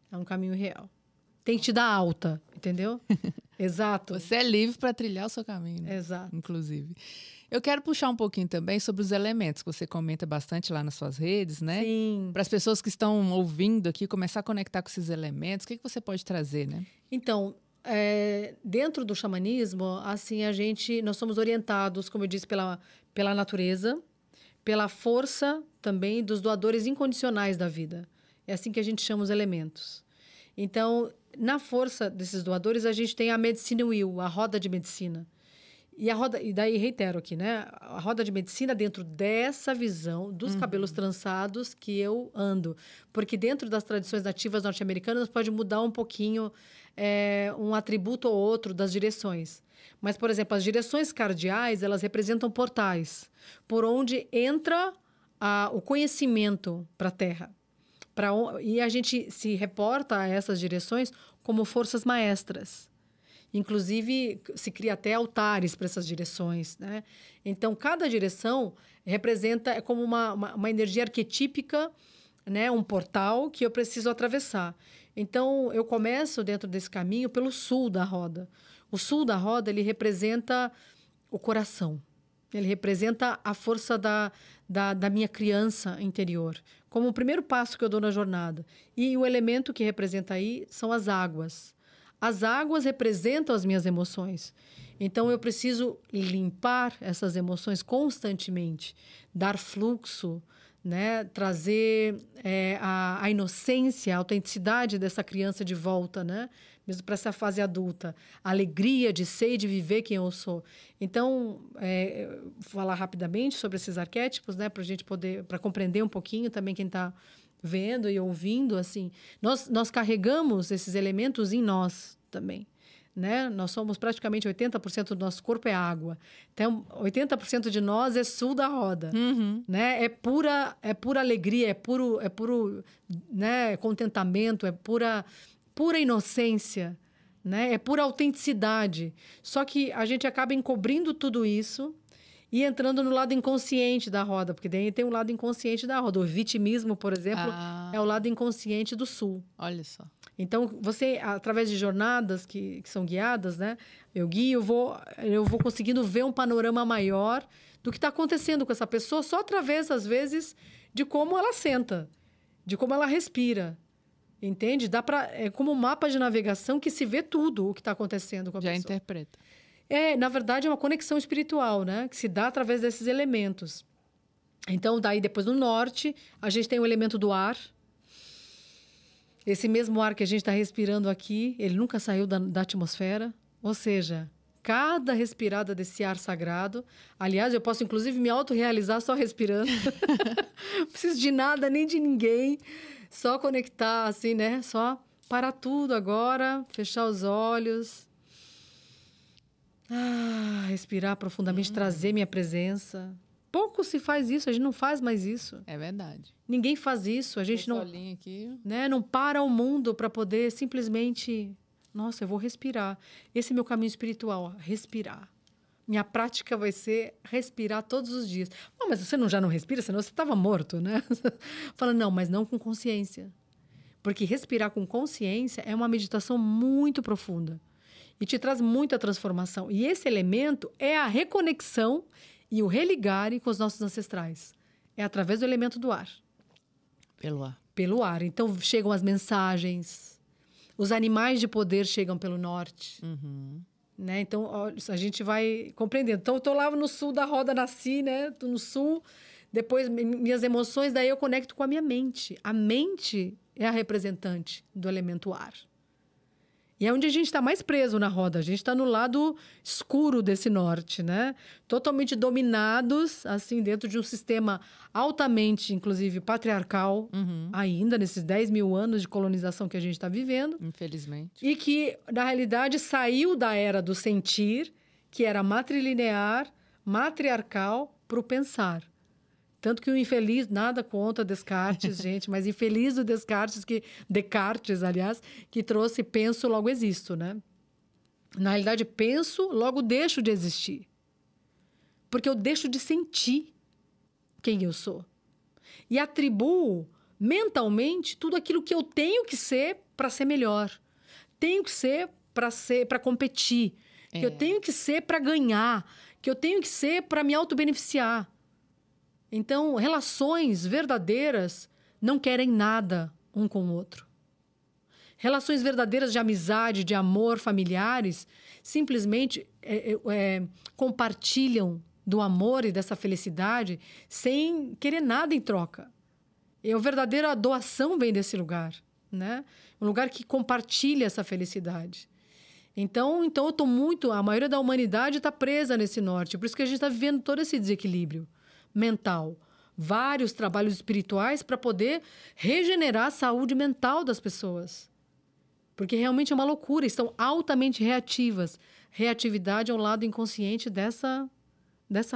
é um caminho real. Tem que te dar alta. Entendeu? Exato.
Você é livre para trilhar o seu caminho.
Exato.
Inclusive. Eu quero puxar um pouquinho também sobre os elementos, que você comenta bastante lá nas suas redes, né?
Sim.
Para as pessoas que estão ouvindo aqui, começar a conectar com esses elementos, o que você pode trazer, né?
Então, dentro do xamanismo, assim, nós somos orientados, como eu disse, pela natureza, pela força também dos doadores incondicionais da vida. É assim que a gente chama os elementos. Então, na força desses doadores, a gente tem a Medicine Wheel, a roda de medicina. E daí reitero aqui, né? A roda de medicina dentro dessa visão dos cabelos trançados que eu ando. Porque dentro das tradições nativas norte-americanas pode mudar um pouquinho um atributo ou outro das direções. Mas, por exemplo, as direções cardeais, elas representam portais, por onde entra o conhecimento para a Terra. E a gente se reporta a essas direções como forças maestras. Inclusive, se cria até altares para essas direções, né? Então, cada direção é como uma energia arquetípica, né? Um portal que eu preciso atravessar. Então, eu começo dentro desse caminho pelo sul da roda. O sul da roda, ele representa o coração. Ele representa a força da minha criança interior, como o primeiro passo que eu dou na jornada. E o elemento que representa aí são as águas. As águas representam as minhas emoções. Então, eu preciso limpar essas emoções constantemente, dar fluxo, né? Trazer a inocência, a autenticidade dessa criança de volta, né? Mesmo para essa fase adulta. A alegria de ser e de viver quem eu sou. Então, falar rapidamente sobre esses arquétipos, né? Para a gente poder, para compreender um pouquinho também quem está vendo e ouvindo, assim, nós carregamos esses elementos em nós também, né? Nós somos praticamente 80% do nosso corpo é água. Então, 80% de nós é sul da roda, né? É pura alegria, é puro, né? Contentamento, é pura inocência, né? É pura autenticidade. Só que a gente acaba encobrindo tudo isso e entrando no lado inconsciente da roda, porque daí tem o lado inconsciente da roda. O vitimismo, por exemplo, é o lado inconsciente do sul.
Olha só.
Então, você, através de jornadas que são guiadas, né? Eu vou conseguindo ver um panorama maior do que está acontecendo com essa pessoa, só através, às vezes, de como ela senta, de como ela respira. Entende? É como um mapa de navegação que se vê tudo o que está acontecendo com a pessoa.
Já interpreta.
Na verdade, é uma conexão espiritual, né? Que se dá através desses elementos. Então, daí, depois, no norte, a gente tem o elemento do ar. Esse mesmo ar que a gente está respirando aqui, ele nunca saiu da atmosfera. Ou seja, cada respirada desse ar sagrado... Aliás, eu posso, inclusive, me autorrealizar só respirando. Não preciso de nada, nem de ninguém. Só conectar, assim, né? Só parar tudo agora, fechar os olhos... respirar profundamente, trazer minha presença. Pouco se faz isso, a gente não faz mais isso.
É verdade.
Ninguém faz isso, a gente não...
aqui.
Né, não para o mundo para poder simplesmente... Nossa, eu vou respirar. Esse é meu caminho espiritual, respirar. Minha prática vai ser respirar todos os dias. Mas você já não respira, senão você estava morto, né? Fala, não, mas não com consciência. Porque respirar com consciência é uma meditação muito profunda. E te traz muita transformação. E esse elemento é a reconexão e o religare com os nossos ancestrais. É através do elemento do ar.
Pelo ar.
Pelo ar. Então, chegam as mensagens. Os animais de poder chegam pelo norte. Né? Então, a gente vai compreendendo. Então, eu estou lá no sul da roda, nasci, né? Estou no sul. Depois, minhas emoções, daí eu conecto com a minha mente. A mente é a representante do elemento ar. E é onde a gente está mais preso na roda. A gente está no lado escuro desse norte, né? Totalmente dominados, assim, dentro de um sistema altamente, inclusive, patriarcal, ainda nesses 10 mil anos de colonização que a gente está vivendo.
Infelizmente.
E que, na realidade, saiu da era do sentir, que era matrilinear, matriarcal, para o pensar. Tanto que o infeliz, nada contra Descartes, gente, mas infeliz do Descartes, aliás, que trouxe penso, logo existo, né? Na realidade, penso, logo deixo de existir. Porque eu deixo de sentir quem eu sou. E atribuo mentalmente tudo aquilo que eu tenho que ser para ser melhor. Tenho que ser para competir, que eu tenho que ser para ganhar, que eu tenho que ser para me autobeneficiar. Então, relações verdadeiras não querem nada um com o outro. Relações verdadeiras de amizade, de amor, familiares, simplesmente compartilham do amor e dessa felicidade sem querer nada em troca. E a verdadeira doação vem desse lugar, né? Um lugar que compartilha essa felicidade. Então eu tô muito... A maioria da humanidade está presa nesse norte. Por isso que a gente está vivendo todo esse desequilíbrio mental. Vários trabalhos espirituais para poder regenerar a saúde mental das pessoas. Porque realmente é uma loucura. Estão altamente reativas. Reatividade é um lado inconsciente dessa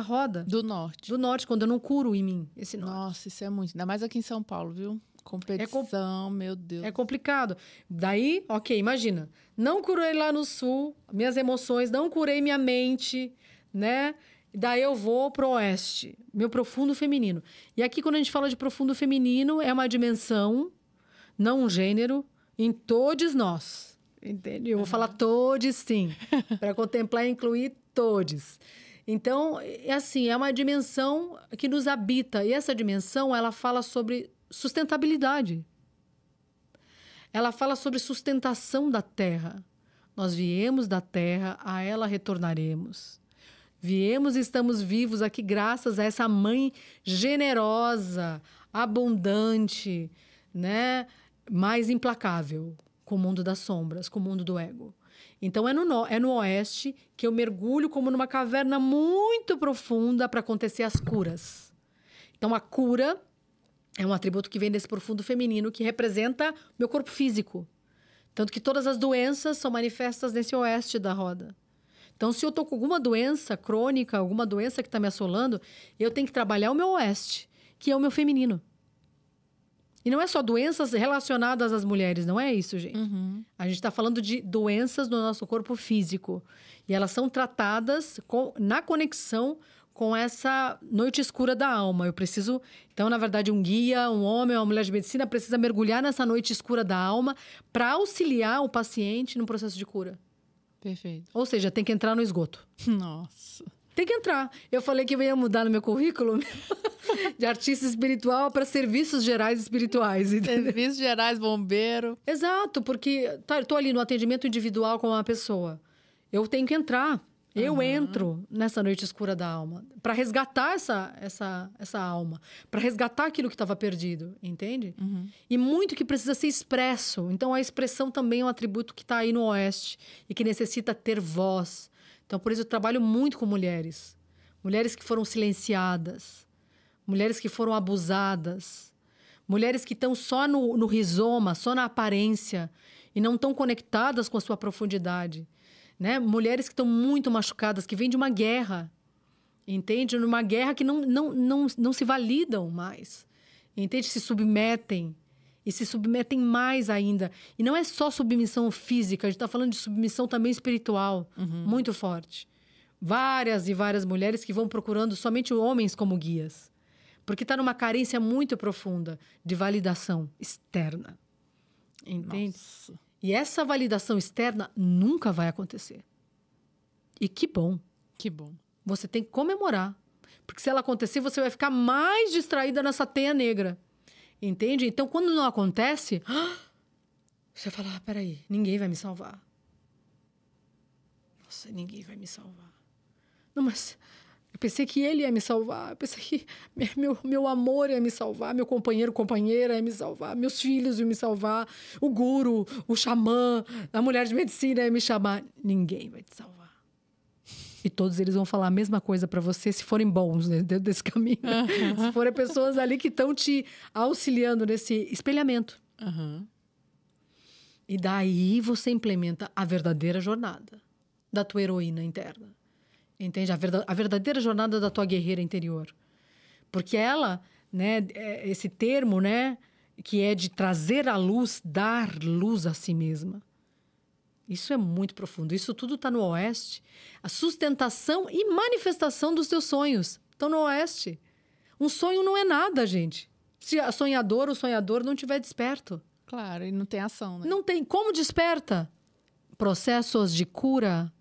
roda.
Do norte.
Do norte, quando eu não curo em mim esse norte.
Nossa, isso é muito. Ainda mais aqui em São Paulo, viu? Competição, meu Deus.
É complicado. Daí, ok, imagina. Não curei lá no sul, minhas emoções, não curei minha mente, né? Daí eu vou pro oeste, meu profundo feminino. E aqui, quando a gente fala de profundo feminino, é uma dimensão, não um gênero, em todos nós. Entende? Eu vou falar todos, sim. Para contemplar e incluir todos. Então, é uma dimensão que nos habita. E essa dimensão, ela fala sobre sustentabilidade. Ela fala sobre sustentação da terra. Nós viemos da terra, a ela retornaremos. Viemos e estamos vivos aqui graças a essa mãe generosa, abundante, né? Mais implacável com o mundo das sombras, com o mundo do ego. Então, é no oeste que eu mergulho como numa caverna muito profunda para acontecer as curas. Então, a cura é um atributo que vem desse profundo feminino que representa meu corpo físico. Tanto que todas as doenças são manifestas nesse oeste da roda. Então, se eu estou com alguma doença crônica, alguma doença que está me assolando, eu tenho que trabalhar o meu oeste, que é o meu feminino. E não é só doenças relacionadas às mulheres, não é isso, gente.
Uhum.
A gente está falando de doenças no nosso corpo físico. E elas são tratadas na conexão com essa noite escura da alma. Eu preciso... Então, na verdade, um guia, um homem, uma mulher de medicina precisa mergulhar nessa noite escura da alma para auxiliar o paciente no processo de cura.
Perfeito.
Ou seja, tem que entrar no esgoto.
Nossa.
Tem que entrar. Eu falei que eu ia mudar no meu currículo de artista espiritual para serviços gerais espirituais. Entendeu?
Serviços gerais, bombeiro.
Exato, porque eu tô ali no atendimento individual com uma pessoa. Eu tenho que entrar. Eu entro nessa noite escura da alma para resgatar essa alma, para resgatar aquilo que estava perdido, entende?
Uhum.
E muito que precisa ser expresso. Então, a expressão também é um atributo que está aí no oeste e que necessita ter voz. Então, por isso, eu trabalho muito com mulheres. Mulheres que foram silenciadas. Mulheres que foram abusadas. Mulheres que estão só no rizoma, só na aparência. E não estão conectadas com a sua profundidade. Né? Mulheres que estão muito machucadas, que vêm de uma guerra. Entende? Numa guerra que não se validam mais. Entende? Se submetem. E se submetem mais ainda. E não é só submissão física, a gente está falando de submissão também espiritual, muito forte. Várias e várias mulheres que vão procurando somente homens como guias. Porque está numa carência muito profunda de validação externa. Entende?
Nossa.
E essa validação externa nunca vai acontecer. E que bom.
Que bom.
Você tem que comemorar. Porque se ela acontecer, você vai ficar mais distraída nessa teia negra. Entende? Então, quando não acontece, você fala, peraí, ninguém vai me salvar. Nossa, ninguém vai me salvar. Não, mas eu pensei que ele ia me salvar. Eu pensei que meu amor ia me salvar. Meu companheiro, companheira ia me salvar. Meus filhos iam me salvar. O guru, o xamã, a mulher de medicina ia me chamar. Ninguém vai te salvar. E todos eles vão falar a mesma coisa para você se forem bons, né, dentro desse caminho. Se forem pessoas ali que estão te auxiliando nesse espelhamento. E daí você implementa a verdadeira jornada da tua heroína interna. Entende? A verdadeira jornada da tua guerreira interior. Porque ela, né, esse termo, né, que é de trazer à luz, dar luz a si mesma. Isso é muito profundo. Isso tudo está no oeste. A sustentação e manifestação dos teus sonhos estão no oeste. Um sonho não é nada, gente. Se a sonhadora ou o sonhador não estiver desperto.
Claro, e não tem ação, né?
Não tem. Como desperta? processos de cura,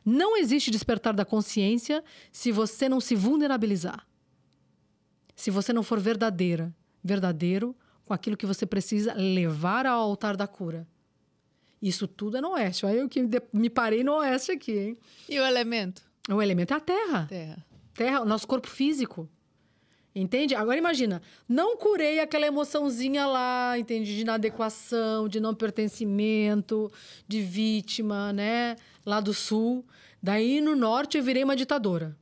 não existe despertar da consciência se você não se vulnerabilizar. Se você não for verdadeiro com aquilo que você precisa levar ao altar da cura. Isso tudo é no oeste. Olha eu que me parei no oeste aqui, hein?
E o elemento?
O elemento é a terra. Terra, o nosso corpo físico. Entende? Agora imagina, não curei aquela emoçãozinha lá, entende? De inadequação, de não pertencimento, de vítima, né? Lá do sul. Daí no norte eu virei uma ditadora.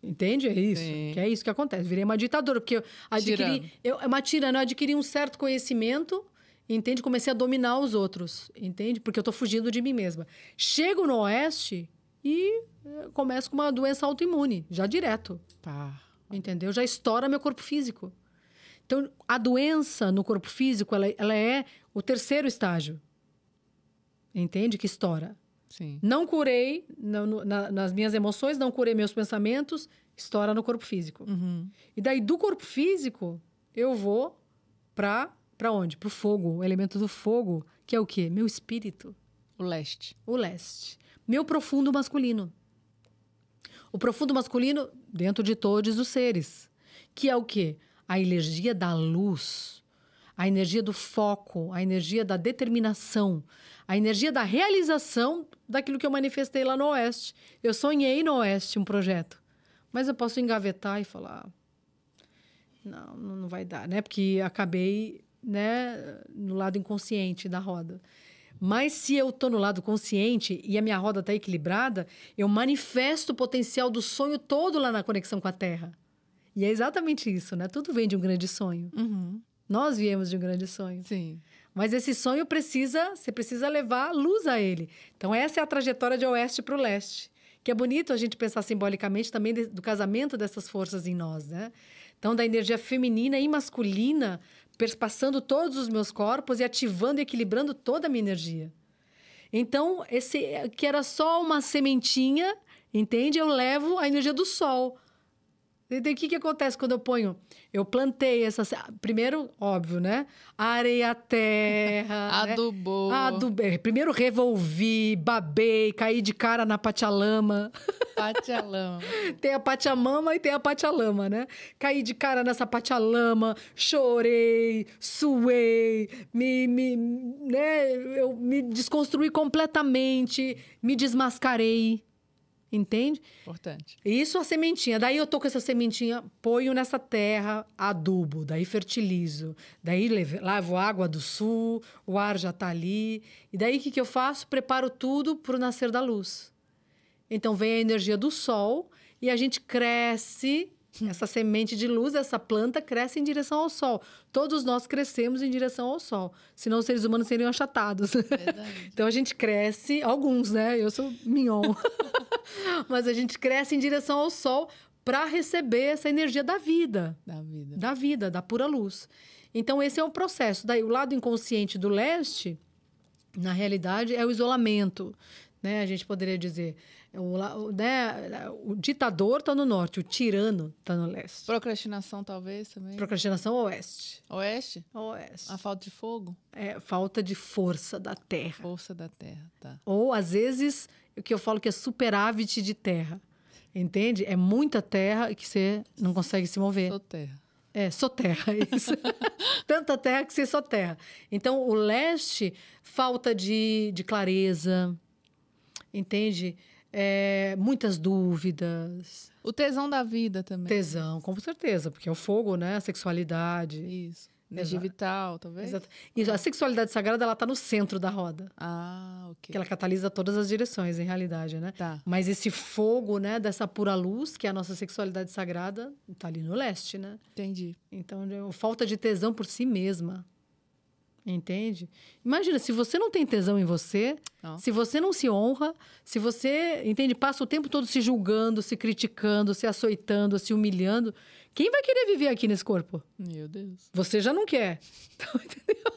Entende? É isso. Que é isso que acontece. Virei uma ditadora, porque eu adquiri... uma tirana. Eu adquiri um certo conhecimento, entende? Comecei a dominar os outros, entende? Porque eu tô fugindo de mim mesma. Chego no oeste e começo com uma doença autoimune, já direto.
Pá.
Entendeu? Já estoura meu corpo físico. Então, a doença no corpo físico, ela é o terceiro estágio. Entende? Que estoura.
Sim.
Não curei nas minhas emoções, não curei meus pensamentos, estoura no corpo físico.
Uhum.
E daí, do corpo físico, eu vou pra onde? Pro fogo, o elemento do fogo, que é o quê? Meu espírito.
O leste.
O leste. Meu profundo masculino. O profundo masculino dentro de todos os seres. Que é o quê? A energia da luz, a energia do foco, a energia da determinação, a energia da realização daquilo que eu manifestei lá no oeste. Eu sonhei no oeste um projeto, mas eu posso engavetar e falar, não vai dar, né? Porque acabei, né, no lado inconsciente da roda. Mas se eu estou no lado consciente e a minha roda está equilibrada, eu manifesto o potencial do sonho todo lá na conexão com a Terra. E é exatamente isso, né? Tudo vem de um grande sonho.
Uhum.
Nós viemos de um grande sonho.
Sim.
Mas esse sonho você precisa levar luz a ele. Então, essa é a trajetória de oeste para o leste. Que é bonito a gente pensar simbolicamente também do casamento dessas forças em nós, né? Então, da energia feminina e masculina perpassando todos os meus corpos e ativando e equilibrando toda a minha energia. Então, esse que era só uma sementinha, entende? Eu levo a energia do sol. E daí, o que acontece quando eu ponho? Eu plantei essa... Primeiro, óbvio, né? Areia, terra...
Adubou.
Né? Adubei. Primeiro revolvi, babei, caí de cara na Pachalama.
Pachalama.
Tem a Pachamama e tem a Pachalama, né? Caí de cara nessa Pachalama, chorei, suei, né? Eu me desconstruí completamente, me desmascarei. Entende?
Importante.
Isso a sementinha. Daí eu tô com essa sementinha, ponho nessa terra, adubo, daí fertilizo. Daí levo água do sul, o ar já tá ali. E daí o que eu faço? Preparo tudo pro nascer da luz. Então vem a energia do sol e a gente cresce, essa semente de luz, essa planta cresce em direção ao sol. Todos nós crescemos em direção ao sol. Senão os seres humanos seriam achatados.
Verdade.
Então a gente cresce, alguns, né? Eu sou mignon. Mas a gente cresce em direção ao sol para receber essa energia da vida. Da vida, da pura luz. Então esse é o processo. Daí o lado inconsciente do leste, na realidade, é o isolamento. Né? A gente poderia dizer, o ditador está no norte, o tirano está no leste.
Procrastinação, talvez, também?
Procrastinação, oeste.
Oeste?
Oeste.
A falta de fogo?
É, falta de força da terra.
Força da terra, tá.
Ou, às vezes, o que eu falo que é superávit de terra. Entende? É muita terra que você não consegue se mover.
Sou terra.
É, soterra, isso. Tanta terra que você soterra. Então, o leste, falta de clareza... Entende? Muitas dúvidas.
O tesão da vida também.
Tesão, com certeza, porque é o fogo, né? A sexualidade.
Isso. Energia vital, talvez?
Exato. Isso, a sexualidade sagrada, ela tá no centro da roda.
Ah, ok.
Que ela catalisa todas as direções, em realidade, né?
Tá.
Mas esse fogo, né? Dessa pura luz, que é a nossa sexualidade sagrada, tá ali no leste, né?
Entendi.
Então, falta de tesão por si mesma. Entende? Imagina, se você não tem tesão em você, se você não se honra, se você, entende, passa o tempo todo se julgando, se criticando, se açoitando, se humilhando, quem vai querer viver aqui nesse corpo?
Meu Deus.
Você já não quer. Então, entendeu?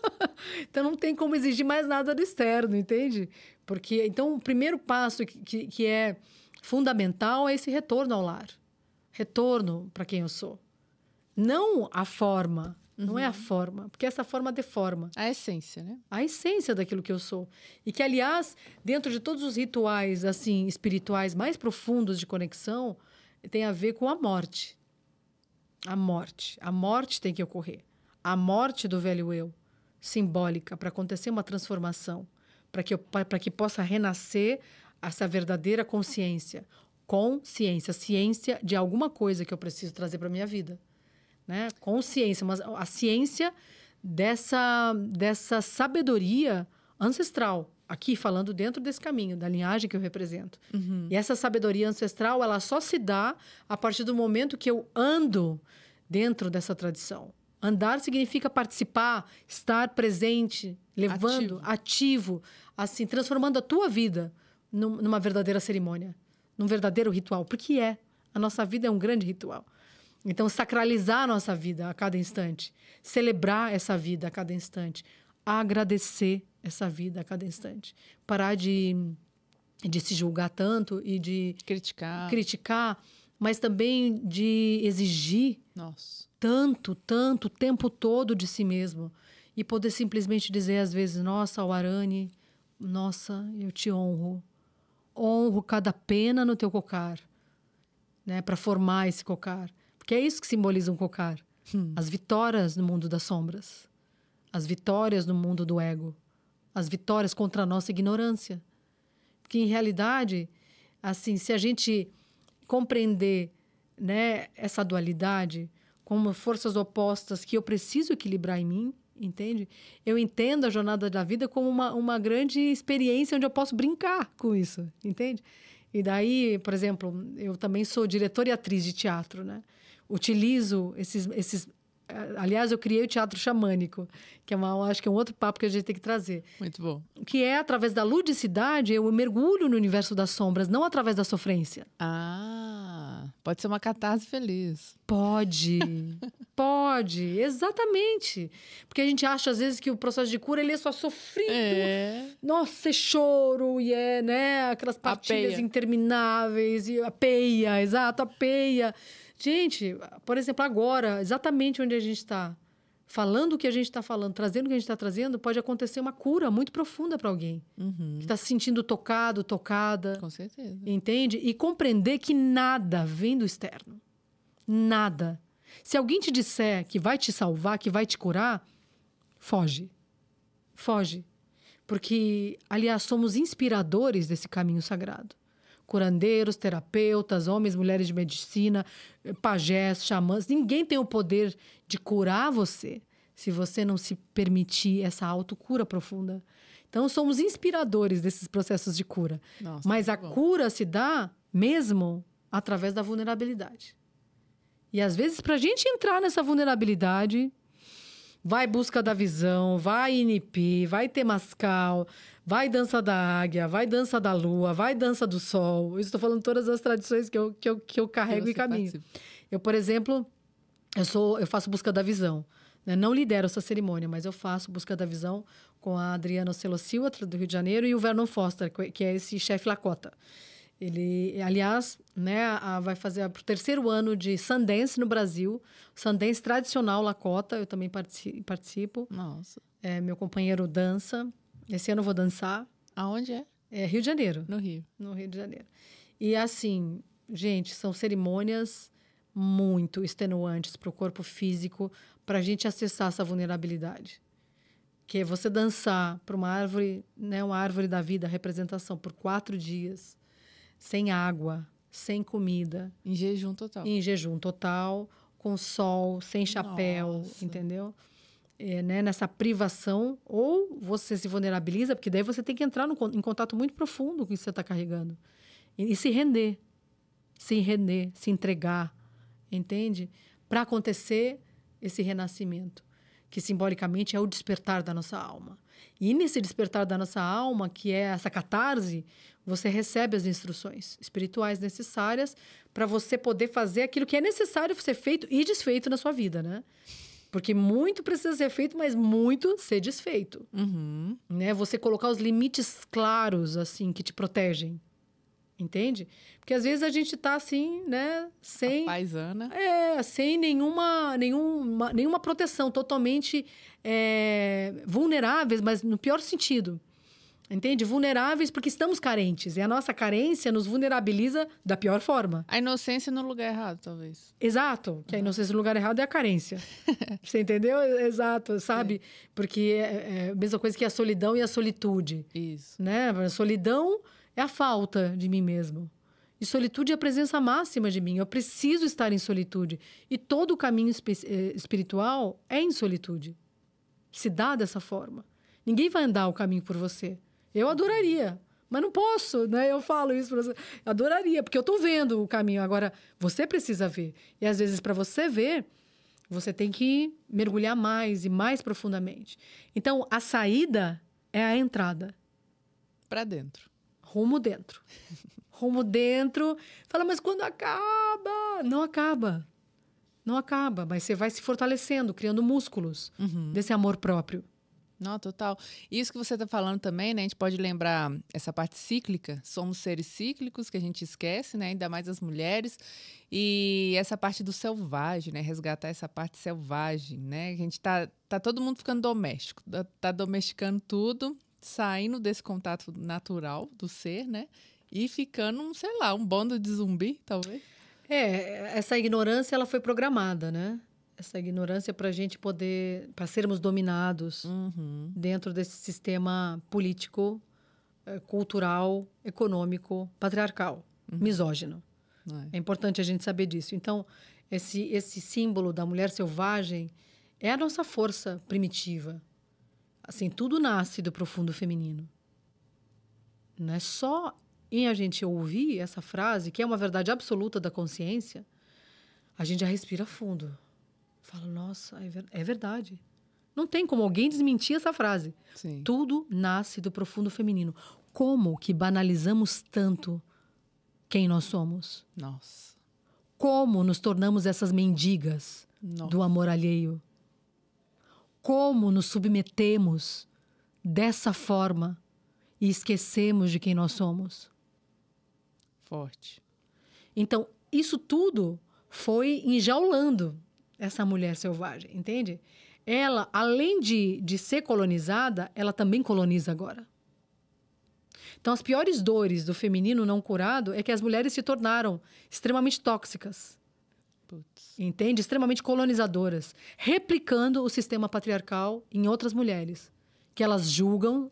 Então não tem como exigir mais nada do externo, entende? Porque, então, o primeiro passo que é fundamental é esse retorno ao lar. Retorno para quem eu sou. Não a forma Não é a forma, porque essa forma deforma.
A essência, né?
A essência daquilo que eu sou. E que, aliás, dentro de todos os rituais, assim, espirituais mais profundos de conexão, tem a ver com a morte. A morte. A morte tem que ocorrer. A morte do velho eu, simbólica, para acontecer uma transformação, para que possa renascer essa verdadeira consciência. Consciência, ciência de alguma coisa que eu preciso trazer para minha vida. Né? Consciência, mas a ciência dessa sabedoria ancestral. Aqui, falando dentro desse caminho, da linhagem que eu represento. E essa sabedoria ancestral, ela só se dá a partir do momento que eu ando dentro dessa tradição. Andar significa participar, estar presente, levando, ativo, assim, transformando a tua vida numa verdadeira cerimônia, num verdadeiro ritual. Porque a nossa vida é um grande ritual. Então, sacralizar a nossa vida a cada instante, celebrar essa vida a cada instante, agradecer essa vida a cada instante. Parar de se julgar tanto e de criticar, mas também de exigir tanto, o tempo todo de si mesmo. E poder simplesmente dizer, às vezes, nossa, Warani, nossa, eu te honro. Honro cada pena no teu cocar, né, para formar esse cocar. Porque é isso que simboliza um cocar. As vitórias no mundo das sombras. As vitórias no mundo do ego. As vitórias contra a nossa ignorância. Porque, em realidade, assim, se a gente compreender, né, essa dualidade como forças opostas que eu preciso equilibrar em mim, entende? Eu entendo a jornada da vida como uma grande experiência onde eu posso brincar com isso, entende? E daí, por exemplo, eu também sou diretora e atriz de teatro, né? Utilizo esses... Aliás, eu criei o teatro xamânico, que acho que é um outro papo que a gente tem que trazer.
Muito bom.
Que é, através da ludicidade, eu mergulho no universo das sombras, não através da sofrência.
Pode ser uma catarse feliz.
Pode, exatamente. Porque a gente acha, às vezes, que o processo de cura, ele é só sofrido. Nossa, é choro, e né, aquelas partilhas intermináveis, e a peia. Gente, por exemplo, agora, exatamente onde a gente está, falando o que a gente está falando, trazendo o que a gente está trazendo, pode acontecer uma cura muito profunda para alguém. Que está se sentindo tocado, tocada.
Com certeza.
Entende? E compreender que nada vem do externo. Nada. Se alguém te disser que vai te salvar, que vai te curar, foge. Foge. Porque, aliás, somos inspiradores desse caminho sagrado. Curandeiros, terapeutas, homens, mulheres de medicina, pajés, xamãs. Ninguém tem o poder de curar você se você não se permitir essa autocura profunda. Então, somos inspiradores desses processos de cura. Mas a cura se dá mesmo através da vulnerabilidade. E, às vezes, para a gente entrar nessa vulnerabilidade, vai busca da visão, vai Inipi, vai Temascal, vai dança da águia, vai dança da lua, vai dança do sol. Eu estou falando todas as tradições que eu carrego e caminho. Eu, por exemplo, eu faço busca da visão. Né? Não lidero essa cerimônia, mas eu faço busca da visão com a Adriana Celocil, do Rio de Janeiro, e o Vernon Foster, que é esse chefe Lakota. Ele, aliás, né, vai fazer o 3º ano de Sundance no Brasil. Sundance tradicional Lakota, eu também participo.
Nossa.
Meu companheiro dança. Esse ano eu vou dançar.
Aonde é?
Rio de Janeiro.
No Rio.
No Rio de Janeiro. E assim, gente, são cerimônias muito extenuantes para o corpo físico, para a gente acessar essa vulnerabilidade. Que é você dançar para uma árvore, né, uma árvore da vida, representação, por 4 dias, sem água, sem comida.
Em jejum total.
Em jejum total, com sol, sem chapéu, entendeu? Né, nessa privação, ou você se vulnerabiliza, porque daí você tem que entrar em contato muito profundo com o que você está carregando. E se render, se entregar, entende? Para acontecer esse renascimento, que simbolicamente é o despertar da nossa alma. E nesse despertar da nossa alma, que é essa catarse, você recebe as instruções espirituais necessárias para você poder fazer aquilo que é necessário ser feito e desfeito na sua vida, né? Porque muito precisa ser feito, mas muito ser desfeito. Né? Você colocar os limites claros, assim, que te protegem. Entende? Porque às vezes a gente tá assim, né? Sem...
Paisana.
Sem nenhuma proteção. Totalmente vulneráveis, mas no pior sentido. Entende? Vulneráveis porque estamos carentes. E a nossa carência nos vulnerabiliza da pior forma.
A inocência no lugar errado, talvez.
Exato. Que a inocência no lugar errado é a carência. Você entendeu? Exato, sabe? Porque é a mesma coisa que a solidão e a solitude.
Isso.
Né? A solidão é a falta de mim mesmo. E solitude é a presença máxima de mim. Eu preciso estar em solitude. E todo o caminho espiritual é em solitude. Se dá dessa forma. Ninguém vai andar o caminho por você. Eu adoraria, mas não posso, né? Eu falo isso para você. Adoraria, porque eu estou vendo o caminho. Agora, você precisa ver. E às vezes, para você ver, você tem que mergulhar mais e mais profundamente. Então, a saída é a entrada.
Para dentro.
Rumo dentro. Rumo dentro. Fala, mas quando acaba? Não acaba. Não acaba, mas você vai se fortalecendo, criando músculos desse amor próprio.
Não, total. Isso que você está falando também, né? A gente pode lembrar essa parte cíclica. Somos seres cíclicos que a gente esquece, né? Ainda mais as mulheres. E essa parte do selvagem, né? Resgatar essa parte selvagem, né? A gente tá todo mundo ficando doméstico. Tá domesticando tudo, saindo desse contato natural do ser, né? E ficando, sei lá, um bando de zumbi, talvez.
Essa ignorância, ela foi programada, né? Essa ignorância para a gente poder... Para sermos dominados dentro desse sistema político, cultural, econômico, patriarcal, misógino. É importante a gente saber disso. Então, esse símbolo da mulher selvagem é a nossa força primitiva. Assim, tudo nasce do profundo feminino. Não é só em a gente ouvir essa frase, que é uma verdade absoluta da consciência, a gente já respira fundo. Fala, nossa, é verdade. Não tem como alguém desmentir essa frase.
Sim.
Tudo nasce do profundo feminino. Como que banalizamos tanto quem nós somos?
Nossa.
Como nos tornamos essas mendigas do amor alheio? Como nos submetemos dessa forma e esquecemos de quem nós somos?
Forte.
Então, isso tudo foi enjaulando essa mulher selvagem, entende? Ela, além de ser colonizada, ela também coloniza agora. Então, as piores dores do feminino não curado é que as mulheres se tornaram extremamente tóxicas.
Putz.
Entende? Extremamente colonizadoras, replicando o sistema patriarcal em outras mulheres, que elas julgam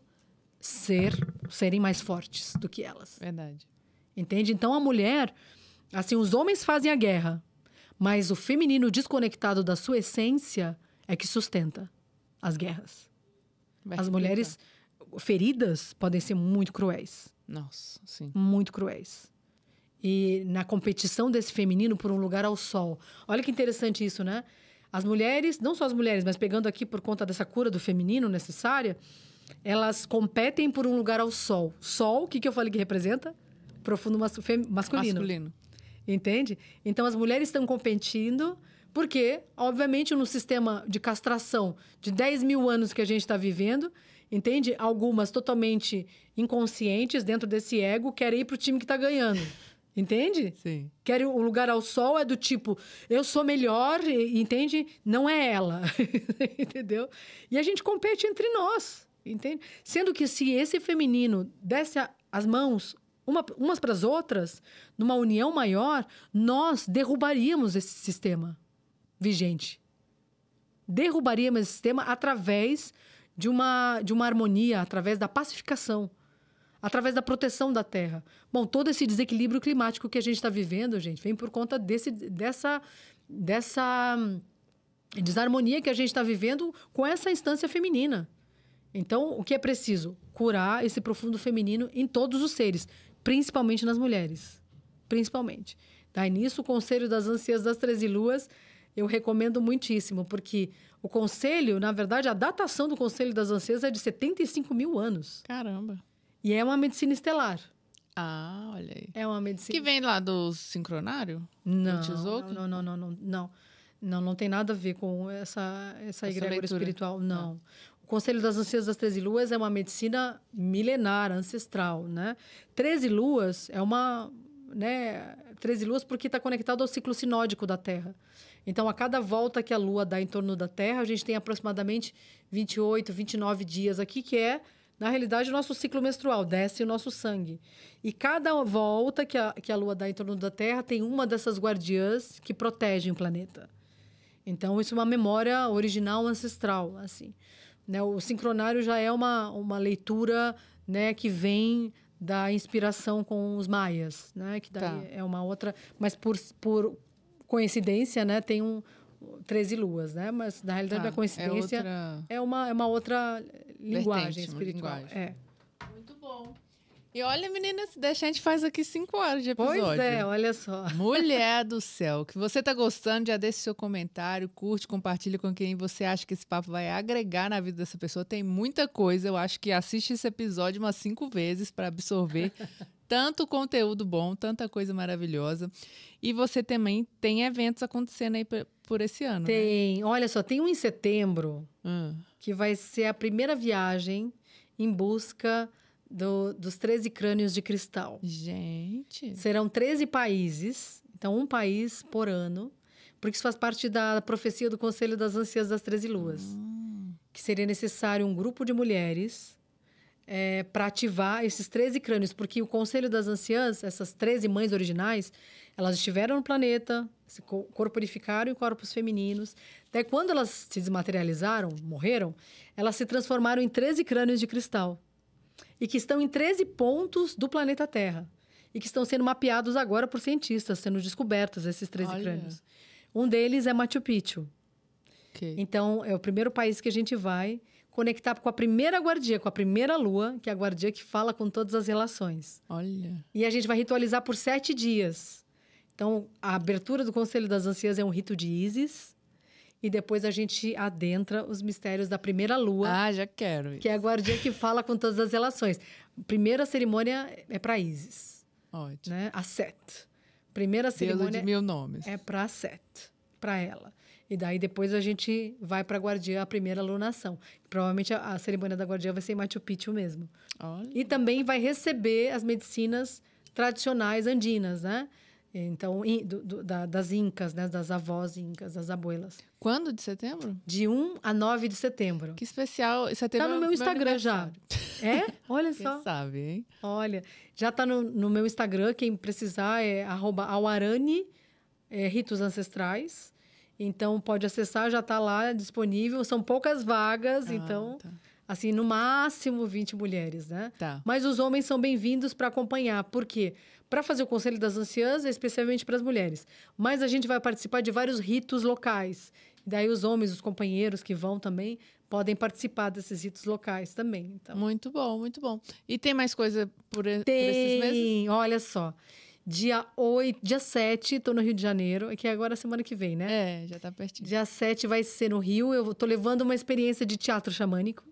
serem mais fortes do que elas.
Verdade.
Entende? Então, a mulher, assim, os homens fazem a guerra, mas o feminino desconectado da sua essência é que sustenta as guerras. As mulheres feridas podem ser muito cruéis.
Nossa, sim.
Muito cruéis. E na competição desse feminino por um lugar ao sol. Olha que interessante isso, né? As mulheres, não só as mulheres, mas pegando aqui por conta dessa cura do feminino necessária, elas competem por um lugar ao sol. Sol, o que eu falei que representa? Profundo masculino. Entende? Então, as mulheres estão competindo porque, obviamente, no sistema de castração de 10 mil anos que a gente está vivendo, entende? Algumas totalmente inconscientes dentro desse ego querem ir para o time que está ganhando. Entende?
Sim.
Querem o lugar ao sol é do tipo, eu sou melhor, entende? Não é ela. Entendeu? E a gente compete entre nós, entende? Sendo que se esse feminino desse as mãos umas para as outras, numa união maior, nós derrubaríamos esse sistema vigente. Derrubaríamos esse sistema através de uma harmonia, através da pacificação, através da proteção da terra. Bom, todo esse desequilíbrio climático que a gente está vivendo, gente, vem por conta dessa desarmonia que a gente está vivendo com essa instância feminina. Então, o que é preciso? Curar esse profundo feminino em todos os seres, principalmente nas mulheres. Principalmente. Daí nisso, o Conselho das Anciãs das 13 Luas, eu recomendo muitíssimo, porque o conselho, na verdade, a datação do Conselho das Anciãs é de 75 mil anos.
Caramba.
E é uma medicina estelar.
Ah, olha aí.
É uma medicina...
Que vem lá do sincronário?
Não,
do
não tem nada a ver com essa egrégora espiritual, não. Conselho das Anciãs das 13 Luas é uma medicina milenar, ancestral, né? 13 luas é uma... né? 13 luas porque está conectado ao ciclo sinódico da Terra. Então, a cada volta que a Lua dá em torno da Terra, a gente tem aproximadamente 28, 29 dias aqui, que é, na realidade, o nosso ciclo menstrual, desce o nosso sangue. E cada volta que a Lua dá em torno da Terra, tem uma dessas guardiãs que protegem o planeta. Então, isso é uma memória original ancestral, assim. Né? O sincronário já é uma leitura, né, que vem da inspiração com os maias, né? Que daí é uma outra... Mas por coincidência, né? Tem 13 luas, né? Mas, na realidade, a coincidência é uma outra linguagem espiritual.
Linguagem. Muito bom. E olha, meninas, se deixar, a gente faz aqui 5 horas de episódio.
Pois é, olha só.
Mulher do céu, que você tá gostando, já deixa seu comentário, curte, compartilha com quem você acha que esse papo vai agregar na vida dessa pessoa. Tem muita coisa, eu acho que assiste esse episódio umas 5 vezes para absorver tanto conteúdo bom, tanta coisa maravilhosa. E você também tem eventos acontecendo aí por esse ano,
Tem, né? Olha só, tem um em setembro, que vai ser a primeira viagem em busca... dos 13 crânios de cristal.
Gente!
Serão 13 países, então um país por ano, porque isso faz parte da profecia do Conselho das Anciãs das 13 Luas. Que seria necessário um grupo de mulheres para ativar esses 13 crânios, porque o Conselho das Anciãs, essas 13 mães originais, elas estiveram no planeta, se corporificaram em corpos femininos. Daí, quando elas se desmaterializaram, morreram, elas se transformaram em 13 crânios de cristal. E que estão em 13 pontos do planeta Terra. E que estão sendo mapeados agora por cientistas, sendo descobertos esses 13 crânios. Um deles é Machu Picchu.
Okay.
Então, é o primeiro país que a gente vai conectar com a primeira guardia, com a primeira lua, que é a guardia que fala com todas as relações.
Olha.
E a gente vai ritualizar por 7 dias. Então, a abertura do Conselho das Anciãs é um rito de Ísis. E depois a gente adentra os mistérios da primeira lua.
Ah, já quero.
Que é a guardia que fala com todas as relações. Primeira cerimônia é para Ísis.
Ótimo.
Né? A Set. Primeira cerimônia
de 1000 nomes.
É para a Set, para ela. E daí depois a gente vai para a guardia, a primeira lunação. Provavelmente a cerimônia da guardia vai ser em Machu Picchu mesmo.
Olha.
E também vai receber as medicinas tradicionais andinas, né? Então, das incas, né? Das avós incas, das abuelas.
Quando de setembro?
De 1 a 9 de setembro.
Que especial. Setembro
tá no meu Instagram já. É? Olha
Quem
só.
sabe, hein?
Olha, já tá no meu Instagram. Quem precisar é @auarani, ritos ancestrais. Então, pode acessar, já tá lá disponível. São poucas vagas, então...
Tá.
Assim, no máximo 20 mulheres, né?
Tá.
Mas os homens são bem-vindos para acompanhar. Por quê? Para fazer o Conselho das Anciãs, é especialmente para as mulheres. Mas a gente vai participar de vários ritos locais. Daí os homens, os companheiros que vão também, podem participar desses ritos locais também. Então.
Muito bom, muito bom. E tem mais coisa por esses meses?
Tem, olha só. Dia 7, estou no Rio de Janeiro, que é agora a semana que vem, né?
Já tá pertinho.
Dia 7 vai ser no Rio. Eu estou levando uma experiência de teatro xamânico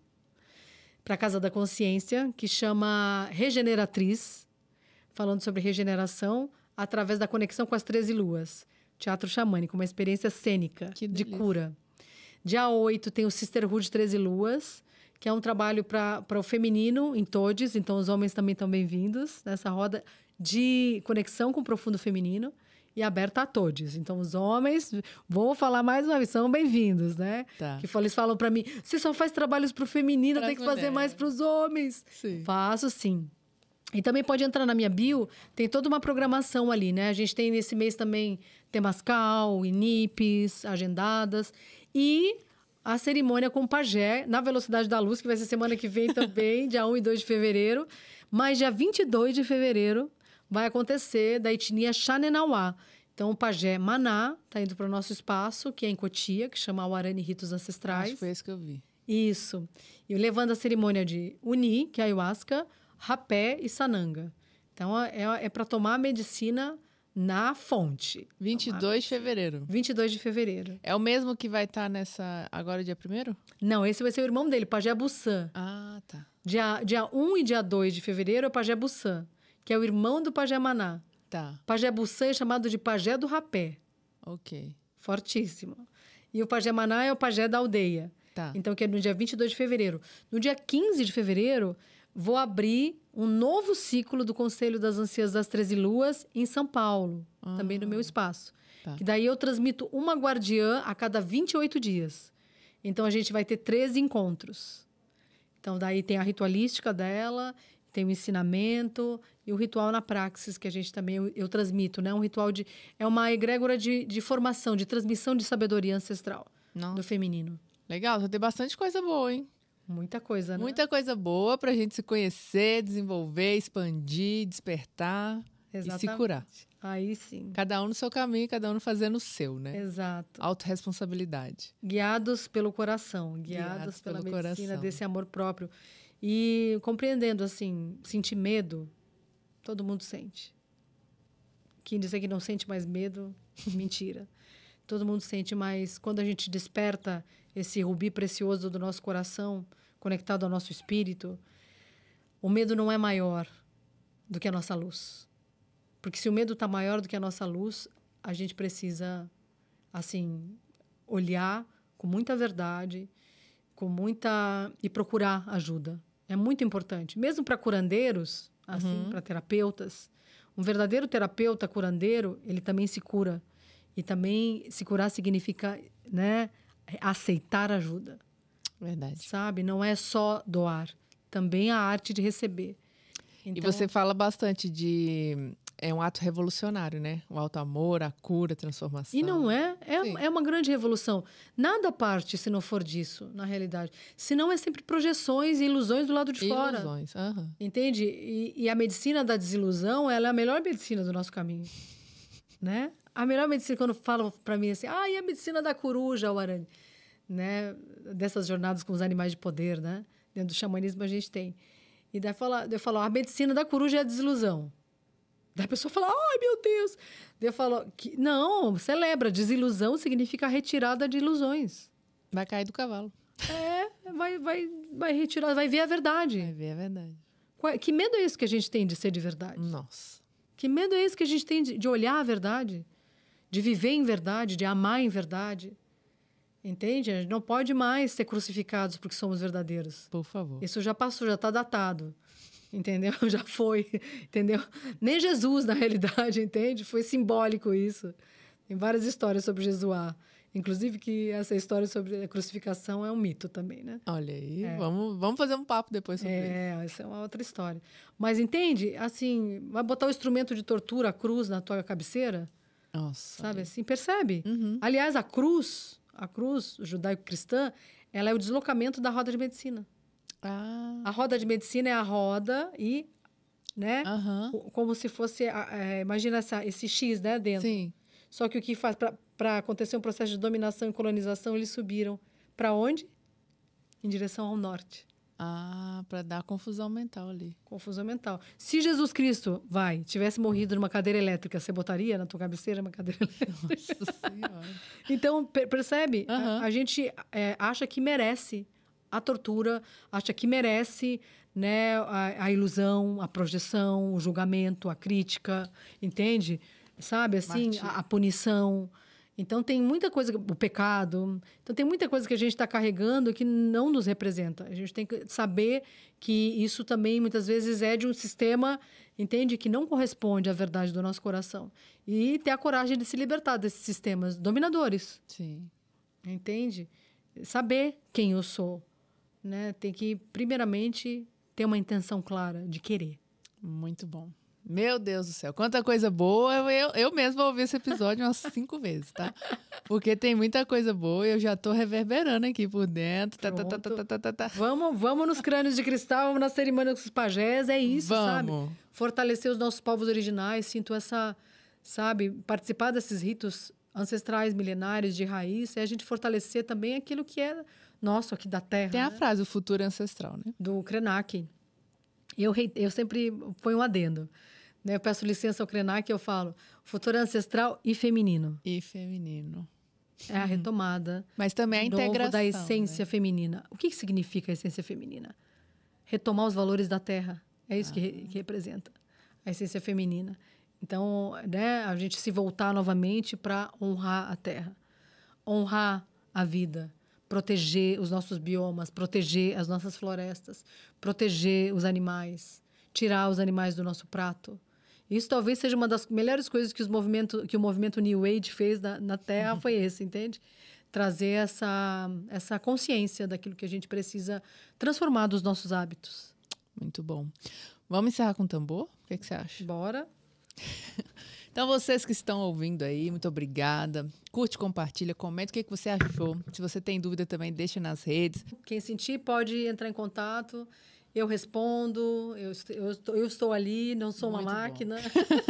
para a Casa da Consciência, que chama Regeneratriz, falando sobre regeneração através da conexão com as 13 luas. Teatro xamânico, uma experiência cênica de cura. Dia 8 tem o Sisterhood 13 Luas, que é um trabalho para o feminino em todes, então os homens também estão bem-vindos nessa roda de conexão com o profundo feminino e aberta a todos. Então, os homens, vou falar mais uma vez, são bem-vindos, né?
Tá.
Que eles falam para mim, você só faz trabalhos para o feminino, tem que fazer mais para os homens.
Sim.
Faço, sim. E também pode entrar na minha bio, tem toda uma programação ali, né? A gente tem nesse mês também Temascal, Inipes, agendadas. E a cerimônia com o pajé, na Velocidade da Luz, que vai ser semana que vem também, dia 1 e 2 de fevereiro. Mas dia 22 de fevereiro vai acontecer da etnia Xanenauá. Então, o pajé Maná está indo para o nosso espaço, que é em Cotia, que chama Auarani Ritos Ancestrais.
Acho que foi esse que eu vi.
Isso. E levando a cerimônia de Uni, que é a ayahuasca, rapé e sananga. Então, é para tomar a medicina na fonte.
22 de fevereiro.
22 de fevereiro.
É o mesmo que vai estar nessa... Agora, dia 1º?
Não, esse vai ser o irmão dele, pajé Bussan.
Ah, tá.
Dia 1 e dia 2 de fevereiro é o pajé Bussan, que é o irmão do pajé Maná.
Tá.
Pajé Bussan é chamado de pajé do rapé.
Ok.
Fortíssimo. E o pajé Maná é o pajé da aldeia.
Tá.
Então, que é no dia 22 de fevereiro. No dia 15 de fevereiro, vou abrir um novo ciclo do Conselho das Anciãs das 13 Luas em São Paulo, também no meu espaço.
Tá.
Que daí eu transmito uma guardiã a cada 28 dias. Então, a gente vai ter 13 encontros. Então, daí tem a ritualística dela, tem o ensinamento e o ritual na praxis, que a gente também, eu transmito, né? Um ritual é uma egrégora de formação, de transmissão de sabedoria ancestral do feminino.
Legal, vai ter bastante coisa boa, hein?
Muita coisa, né?
Muita coisa boa pra gente se conhecer, desenvolver, expandir, despertar e se curar.
Aí sim.
Cada um no seu caminho, cada um fazendo o seu, né?
Exato.
Autorresponsabilidade.
Guiados pelo coração, guiados pela medicina desse amor próprio. E compreendendo, assim, sentir medo, todo mundo sente. Quem dizer que não sente mais medo, mentira. Todo mundo sente, mas quando a gente desperta esse rubi precioso do nosso coração, conectado ao nosso espírito, o medo não é maior do que a nossa luz. Porque se o medo está maior do que a nossa luz, a gente precisa, assim, olhar com muita verdade, e procurar ajuda. É muito importante. Mesmo para curandeiros, assim, para terapeutas, um verdadeiro terapeuta curandeiro, ele também se cura. E também se curar significa, né, aceitar ajuda.
Verdade.
Sabe? Não é só doar. Também a arte de receber.
Então, e você fala bastante de... É um ato revolucionário, né? O auto-amor, a cura, a transformação.
E não é? É uma grande revolução. Nada parte se não for disso, na realidade. Senão é sempre projeções e ilusões do lado de fora.
Ilusões,
Entende? E a medicina da desilusão, ela é a melhor medicina do nosso caminho. Né? A melhor medicina, quando falam para mim assim, e a medicina da coruja, o arame, né? Dessas jornadas com os animais de poder, né? Dentro do xamanismo a gente tem. E daí eu falo, a medicina da coruja é a desilusão. Daí a pessoa fala, ai, meu Deus. Daí eu falo, não, celebra. Desilusão significa retirada de ilusões.
Vai cair do cavalo.
Vai retirar, vai ver a verdade.
Vai ver a verdade.
Que medo é esse que a gente tem de ser de verdade?
Nossa.
Que medo é esse que a gente tem de olhar a verdade? De viver em verdade, de amar em verdade? Entende? A gente não pode mais ser crucificados porque somos verdadeiros.
Por favor.
Isso já passou, já está datado. Entendeu? Já foi, entendeu? Nem Jesus, na realidade, entende? Foi simbólico isso. Tem várias histórias sobre Jesuá. Inclusive que essa história sobre a crucificação é um mito também, né?
Olha aí, vamos fazer um papo depois sobre isso.
Essa é uma outra história. Mas entende? Assim, vai botar o instrumento de tortura, a cruz, na tua cabeceira?
Nossa.
Sabe assim? Percebe? Aliás, a cruz judaico-cristã, ela é o deslocamento da roda de medicina. A roda de medicina é a roda e, né? Como se fosse, imagina esse X, né, dentro.
Sim.
Só que o que faz para acontecer um processo de dominação e colonização, eles subiram para onde? Em direção ao norte.
Para dar confusão mental ali.
Confusão mental. Se Jesus Cristo, tivesse morrido numa cadeira elétrica, você botaria na tua cabeceira uma cadeira elétrica?
Nossa Senhora.
Então, percebe? A gente acha que merece a tortura, acha que merece, né, a ilusão, a projeção, o julgamento, a crítica, entende? Sabe, assim, a punição. Então, tem muita coisa, o pecado. Então, tem muita coisa que a gente está carregando que não nos representa. A gente tem que saber que isso também, muitas vezes, é de um sistema, entende? Que não corresponde à verdade do nosso coração. E ter a coragem de se libertar desses sistemas dominadores.
Sim.
Entende? Saber quem eu sou. Né? Tem que, primeiramente, ter uma intenção clara de querer.
Muito bom. Meu Deus do céu, quanta coisa boa. Eu mesmo vou ouvir esse episódio umas 5 vezes, tá? Porque tem muita coisa boa e eu já tô reverberando aqui por dentro.
Vamos nos crânios de cristal, vamos na cerimônia com os pajés, é isso, sabe? Fortalecer os nossos povos originais, sinto essa, sabe? Participar desses ritos ancestrais, milenários, de raiz, é a gente fortalecer também aquilo que é nosso aqui da terra.
Tem a frase, o futuro é ancestral, né?
Do Krenak. Eu sempre ponho um adendo. Né? Eu peço licença ao Krenak e eu falo futuro ancestral e feminino.
E feminino.
É a retomada.
Mas também a integração
da essência feminina. O que significa a essência feminina? Retomar os valores da terra. É isso que representa a essência feminina. Então, né, a gente se voltar novamente para honrar a terra. Honrar a vida. proteger os nossos biomas, proteger as nossas florestas, proteger os animais, tirar os animais do nosso prato. Isso talvez seja uma das melhores coisas que o movimento New Age fez na Terra, foi esse, entende? Trazer essa consciência daquilo que a gente precisa transformar dos nossos hábitos.
Muito bom. Vamos encerrar com tambor? O que você acha?
Bora.
Então, vocês que estão ouvindo aí, muito obrigada. Curte, compartilha, comenta o que você achou. Se você tem dúvida também, deixa nas redes.
Quem sentir pode entrar em contato. Eu respondo, eu estou ali, não sou uma máquina.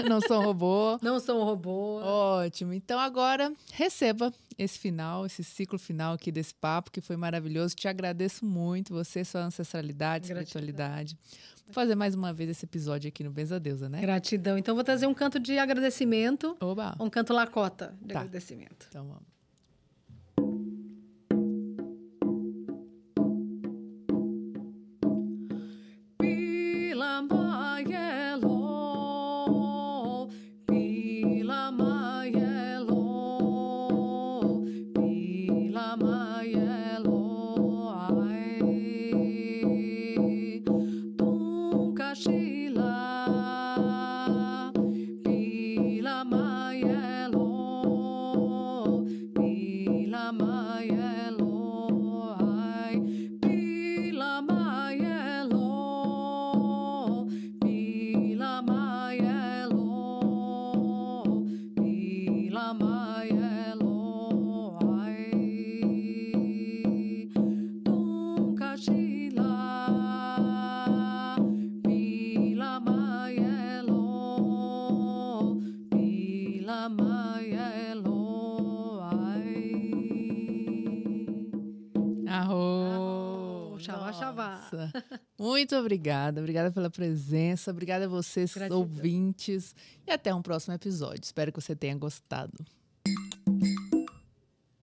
Não sou um robô.
Não sou um robô.
Ótimo. Então, agora, receba esse final, esse ciclo final aqui desse papo, que foi maravilhoso. Te agradeço muito, você, sua ancestralidade, espiritualidade. Vou fazer mais uma vez esse episódio aqui no Benza Deusa, né?
Gratidão. Então, vou trazer um canto de agradecimento.
Oba.
Um canto Lakota de agradecimento.
Então, vamos. Muito obrigada. Obrigada pela presença. Obrigada a vocês, ouvintes. E até um próximo episódio. Espero que você tenha gostado.